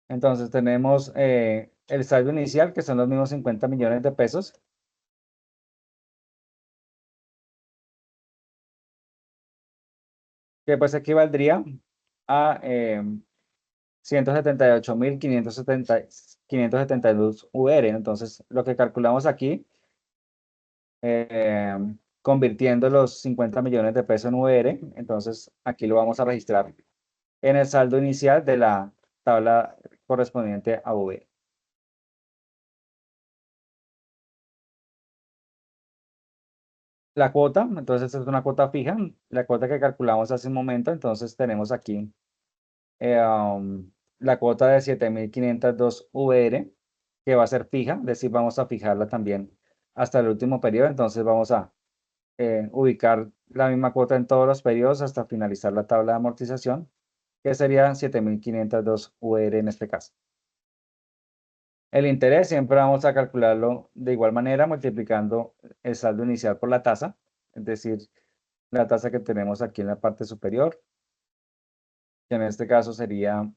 Entonces tenemos el saldo inicial, que son los mismos 50 millones de pesos. Que pues equivaldría a 178.572 UR. Entonces, lo que calculamos aquí, convirtiendo los 50 millones de pesos en UR, entonces aquí lo vamos a registrar en el saldo inicial de la tabla correspondiente a UR. La cuota, entonces es una cuota fija, la cuota que calculamos hace un momento, entonces tenemos aquí la cuota de 7.502 VR, que va a ser fija, es decir, vamos a fijarla también hasta el último periodo, entonces vamos a ubicar la misma cuota en todos los periodos hasta finalizar la tabla de amortización, que sería 7.502 VR en este caso. El interés siempre vamos a calcularlo de igual manera, multiplicando el saldo inicial por la tasa, es decir, la tasa que tenemos aquí en la parte superior, que en este caso sería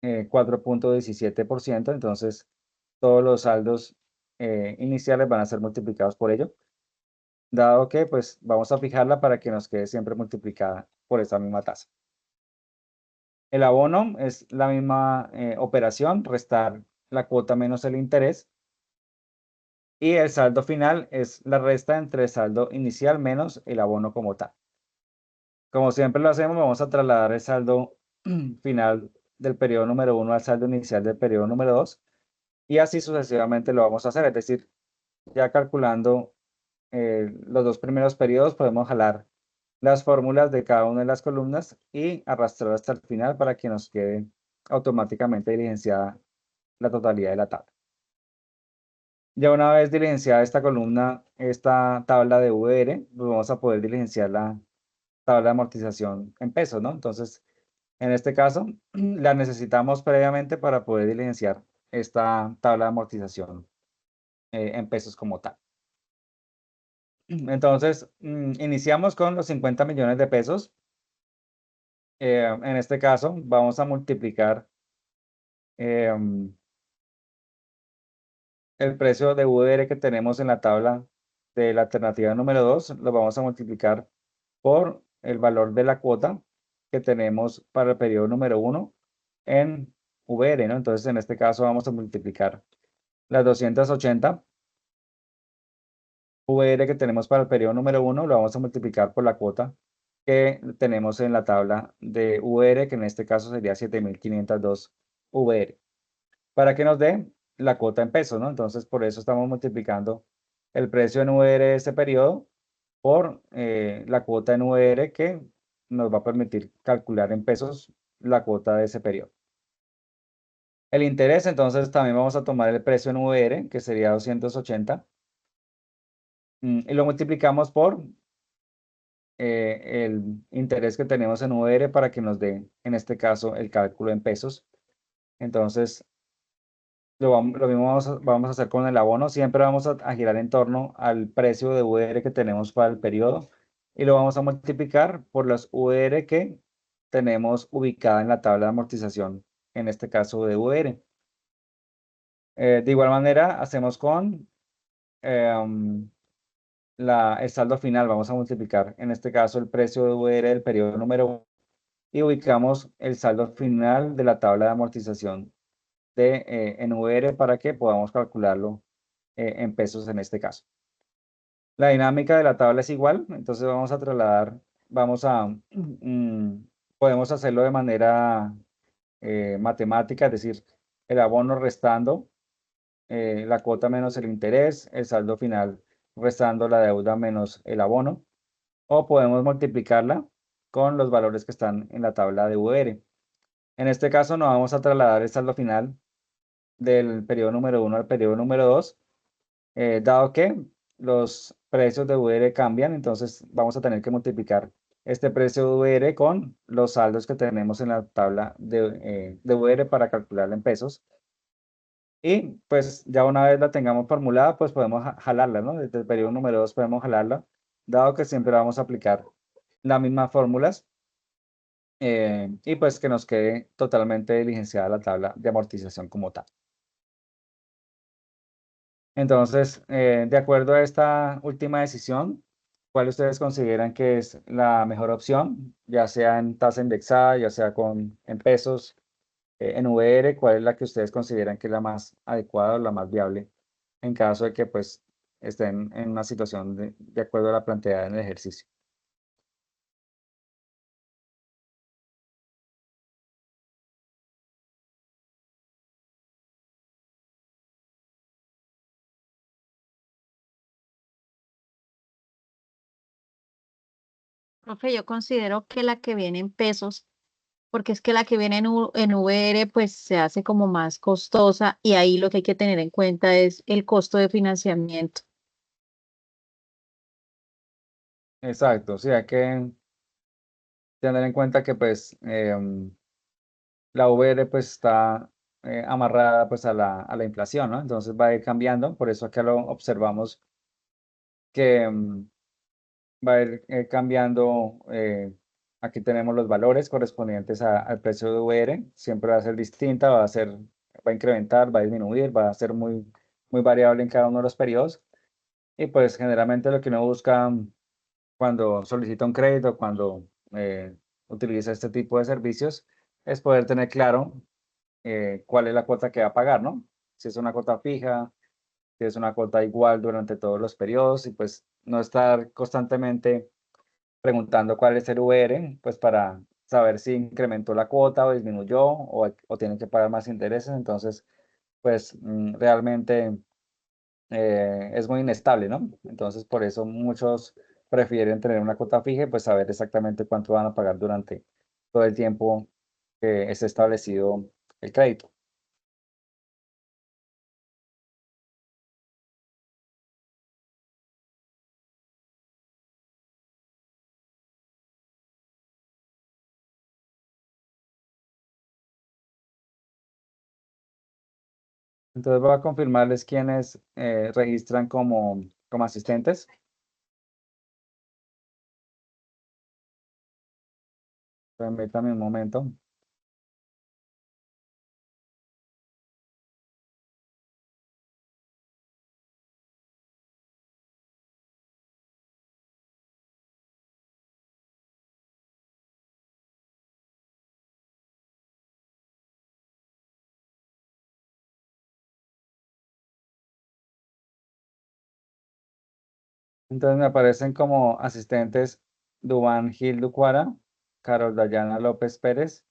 4.17%, entonces todos los saldos iniciales van a ser multiplicados por ello, dado que pues vamos a fijarla para que nos quede siempre multiplicada por esta misma tasa. El abono es la misma operación, restar la cuota menos el interés, y el saldo final es la resta entre el saldo inicial menos el abono como tal. Como siempre lo hacemos, vamos a trasladar el saldo final del periodo número 1 al saldo inicial del periodo número 2, y así sucesivamente lo vamos a hacer. Es decir, ya calculando los dos primeros periodos, podemos jalar las fórmulas de cada una de las columnas y arrastrar hasta el final para que nos quede automáticamente diligenciada la totalidad de la tabla. Ya una vez diligenciada esta columna, esta tabla de VR, pues vamos a poder diligenciar la tabla de amortización en pesos, ¿no? Entonces, en este caso, la necesitamos previamente para poder diligenciar esta tabla de amortización en pesos como tal. Entonces, iniciamos con los 50 millones de pesos. En este caso, vamos a multiplicar el precio de VR que tenemos en la tabla de la alternativa número 2, lo vamos a multiplicar por el valor de la cuota que tenemos para el periodo número 1 en VR, ¿no? Entonces, en este caso vamos a multiplicar las 280 VR que tenemos para el periodo número 1, lo vamos a multiplicar por la cuota que tenemos en la tabla de VR, que en este caso sería 7.502 VR, para que nos dé la cuota en pesos, ¿no? Entonces, por eso estamos multiplicando el precio en VR de este periodo por la cuota en VR que nos va a permitir calcular en pesos la cuota de ese periodo. El interés, entonces, también vamos a tomar el precio en VR, que sería 280, y lo multiplicamos por el interés que tenemos en VR para que nos dé, en este caso, el cálculo en pesos. Entonces, lo mismo vamos a hacer con el abono. Siempre vamos a girar en torno al precio de VR que tenemos para el periodo y lo vamos a multiplicar por las VR que tenemos ubicada en la tabla de amortización, en este caso de VR. De igual manera, hacemos con el saldo final, vamos a multiplicar en este caso el precio de VR del periodo número 1 y ubicamos el saldo final de la tabla de amortización en VR para que podamos calcularlo en pesos en este caso. La dinámica de la tabla es igual, entonces vamos a trasladar, podemos hacerlo de manera matemática, es decir, el abono restando la cuota menos el interés, el saldo final restando la deuda menos el abono, o podemos multiplicarla con los valores que están en la tabla de VR. En este caso no vamos a trasladar el saldo final del periodo número 1 al periodo número 2, dado que los precios de VR cambian, entonces vamos a tener que multiplicar este precio de VR con los saldos que tenemos en la tabla de VR para calcularla en pesos. Y pues ya una vez la tengamos formulada, pues podemos jalarla, ¿no? Desde el periodo número 2 podemos jalarla, dado que siempre vamos a aplicar las mismas fórmulas y pues que nos quede totalmente diligenciada la tabla de amortización como tal. Entonces, de acuerdo a esta última decisión, ¿cuál ustedes consideran que es la mejor opción? Ya sea en tasa indexada, ya sea en pesos, en VR, ¿cuál es la que ustedes consideran que es la más adecuada o la más viable en caso de que pues estén en una situación de acuerdo a la planteada en el ejercicio? Profe, yo considero que la que viene en pesos, porque es que la que viene en VR pues se hace como más costosa y ahí lo que hay que tener en cuenta es el costo de financiamiento. Exacto, o sea, hay que tener en cuenta que pues la VR pues está amarrada pues a la inflación, ¿no? Entonces va a ir cambiando, por eso acá lo observamos que va a ir cambiando. Aquí tenemos los valores correspondientes al precio de VR, siempre va a ser distinta, va a incrementar, va a disminuir, va a ser muy variable en cada uno de los periodos. Y pues generalmente lo que uno busca cuando solicita un crédito, cuando utiliza este tipo de servicios, es poder tener claro cuál es la cuota que va a pagar, ¿no? Si es una cuota fija, si es una cuota igual durante todos los periodos y pues no estar constantemente preguntando cuál es el VR, pues para saber si incrementó la cuota o disminuyó o tienen que pagar más intereses. Entonces, pues realmente es muy inestable, ¿no? Entonces, por eso muchos prefieren tener una cuota fija y pues saber exactamente cuánto van a pagar durante todo el tiempo que es establecido el crédito. Entonces voy a confirmarles quiénes registran como asistentes. Permítanme un momento. Entonces me aparecen como asistentes Dubán Gil Ducuara, Carol Dayana López Pérez,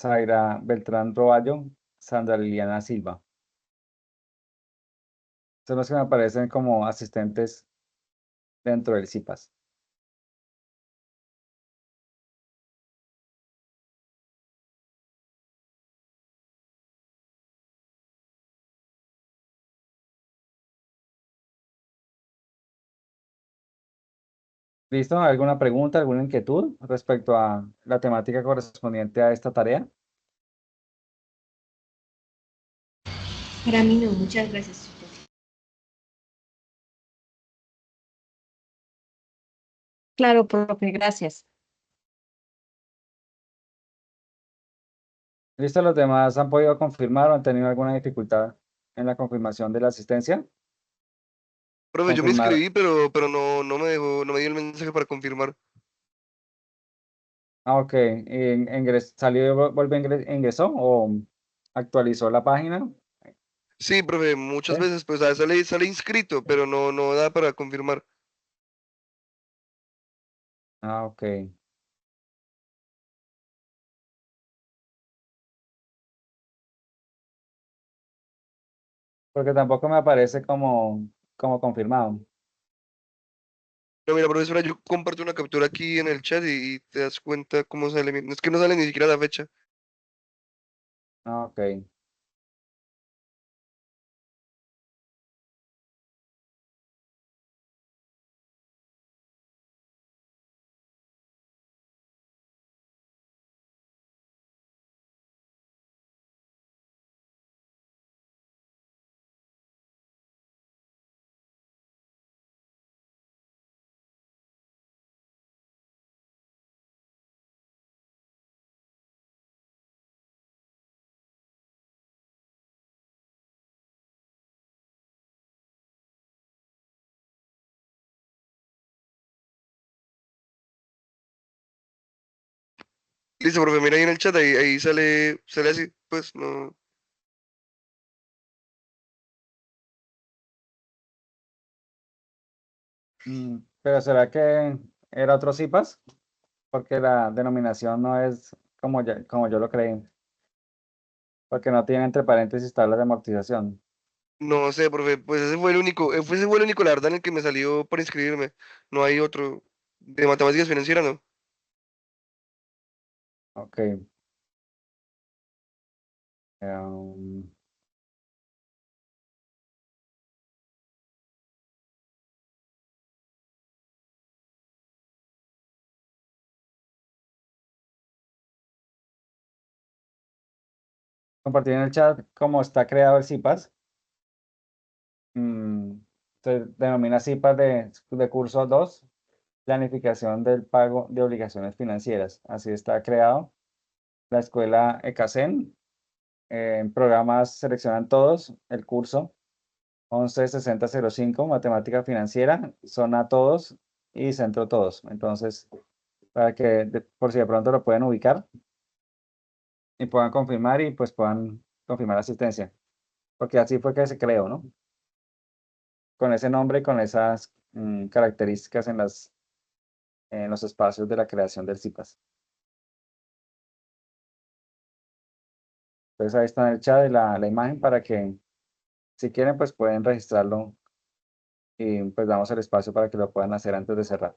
Zaira Beltrán Roballo, Sandra Liliana Silva. Son los que me aparecen como asistentes dentro del CIPAS. ¿Listo? ¿Alguna pregunta, alguna inquietud respecto a la temática correspondiente a esta tarea? Para mí no, muchas gracias, profe. Claro, profe, gracias. ¿Listo? ¿Los demás han podido confirmar o han tenido alguna dificultad en la confirmación de la asistencia? Profe, yo me confirmar. inscribí, pero no me dejó, no me dio el mensaje para confirmar. Ah, ok. ¿Salió y volvió, ingresó o actualizó la página? Sí, profe, muchas ¿Sí? veces pues sale inscrito, pero no da para confirmar. Ah, ok. Porque tampoco me aparece como confirmado. No, mira, profesora, yo comparto una captura aquí en el chat y te das cuenta cómo sale. Es que no sale ni siquiera la fecha. Ah, ok. Listo, profe, mira ahí en el chat, ahí sale así, pues no. Pero ¿será que era otro CIPAS? Porque la denominación no es como yo lo creí. Porque no tiene entre paréntesis tablas de amortización. No sé, profe, pues ese fue el único, ese fue el único, la verdad, en el que me salió por inscribirme. No hay otro. De matemáticas financieras, ¿no? Ok. um, Compartir en el chat cómo está creado el CIPAS. Mm, Se denomina CIPAS de curso 2, planificación del pago de obligaciones financieras. Así está creado. La escuela ECACEN, en programas seleccionan todos el curso 116005, matemática financiera, zona todos y centro todos. Entonces, para que por si de pronto lo pueden ubicar y puedan confirmar y pues puedan confirmar la asistencia. Porque así fue que se creó, ¿no? Con ese nombre y con esas características en los espacios de la creación del CIPAS. Entonces ahí está en el chat la imagen para que si quieren pues pueden registrarlo y pues damos el espacio para que lo puedan hacer antes de cerrar.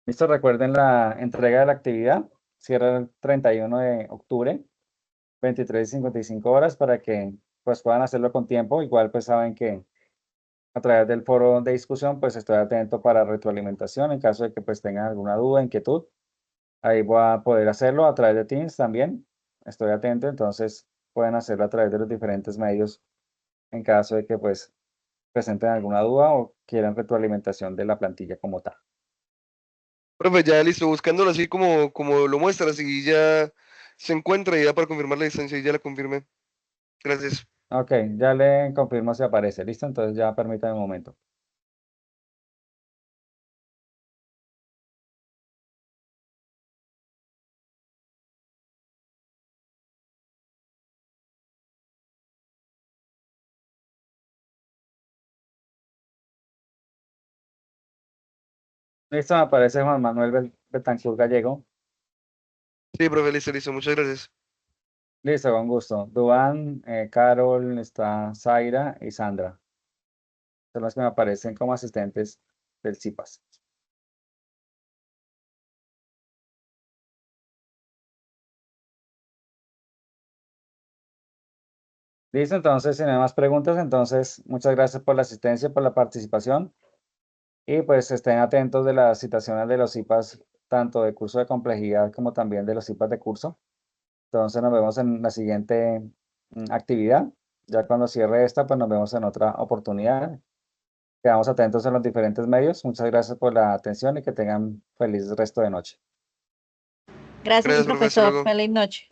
Listo, recuerden la entrega de la actividad. Cierra el 31 de octubre, 23:55 para que pues puedan hacerlo con tiempo. Igual pues saben que a través del foro de discusión pues estoy atento para retroalimentación en caso de que pues tengan alguna duda, inquietud. Ahí voy a poder hacerlo a través de Teams también. Estoy atento, entonces pueden hacerlo a través de los diferentes medios en caso de que pues presenten alguna duda o quieran retroalimentación de la plantilla como tal. Profe, ya listo, buscándolo así como lo muestras y ya se encuentra y ya para confirmar la distancia y ya la confirmé. Gracias. Ok, ya le confirmo si aparece. ¿Listo? Entonces ya permítame un momento. Listo, me aparece Juan Manuel Betancourt Gallego. Sí, profe, listo, muchas gracias. Listo, con gusto. Duan, Carol, está Zaira y Sandra. Son las que me aparecen como asistentes del CIPAS. Listo, entonces, si no hay más preguntas, entonces, muchas gracias por la asistencia, por la participación. Y pues estén atentos de las citaciones de los CIPAS, tanto de curso de complejidad como también de los CIPAS de curso. Entonces nos vemos en la siguiente actividad. Ya cuando cierre esta, pues nos vemos en otra oportunidad. Quedamos atentos en los diferentes medios. Muchas gracias por la atención y que tengan feliz resto de noche. Gracias, Gracias, profe, hasta profesor. luego. Feliz noche.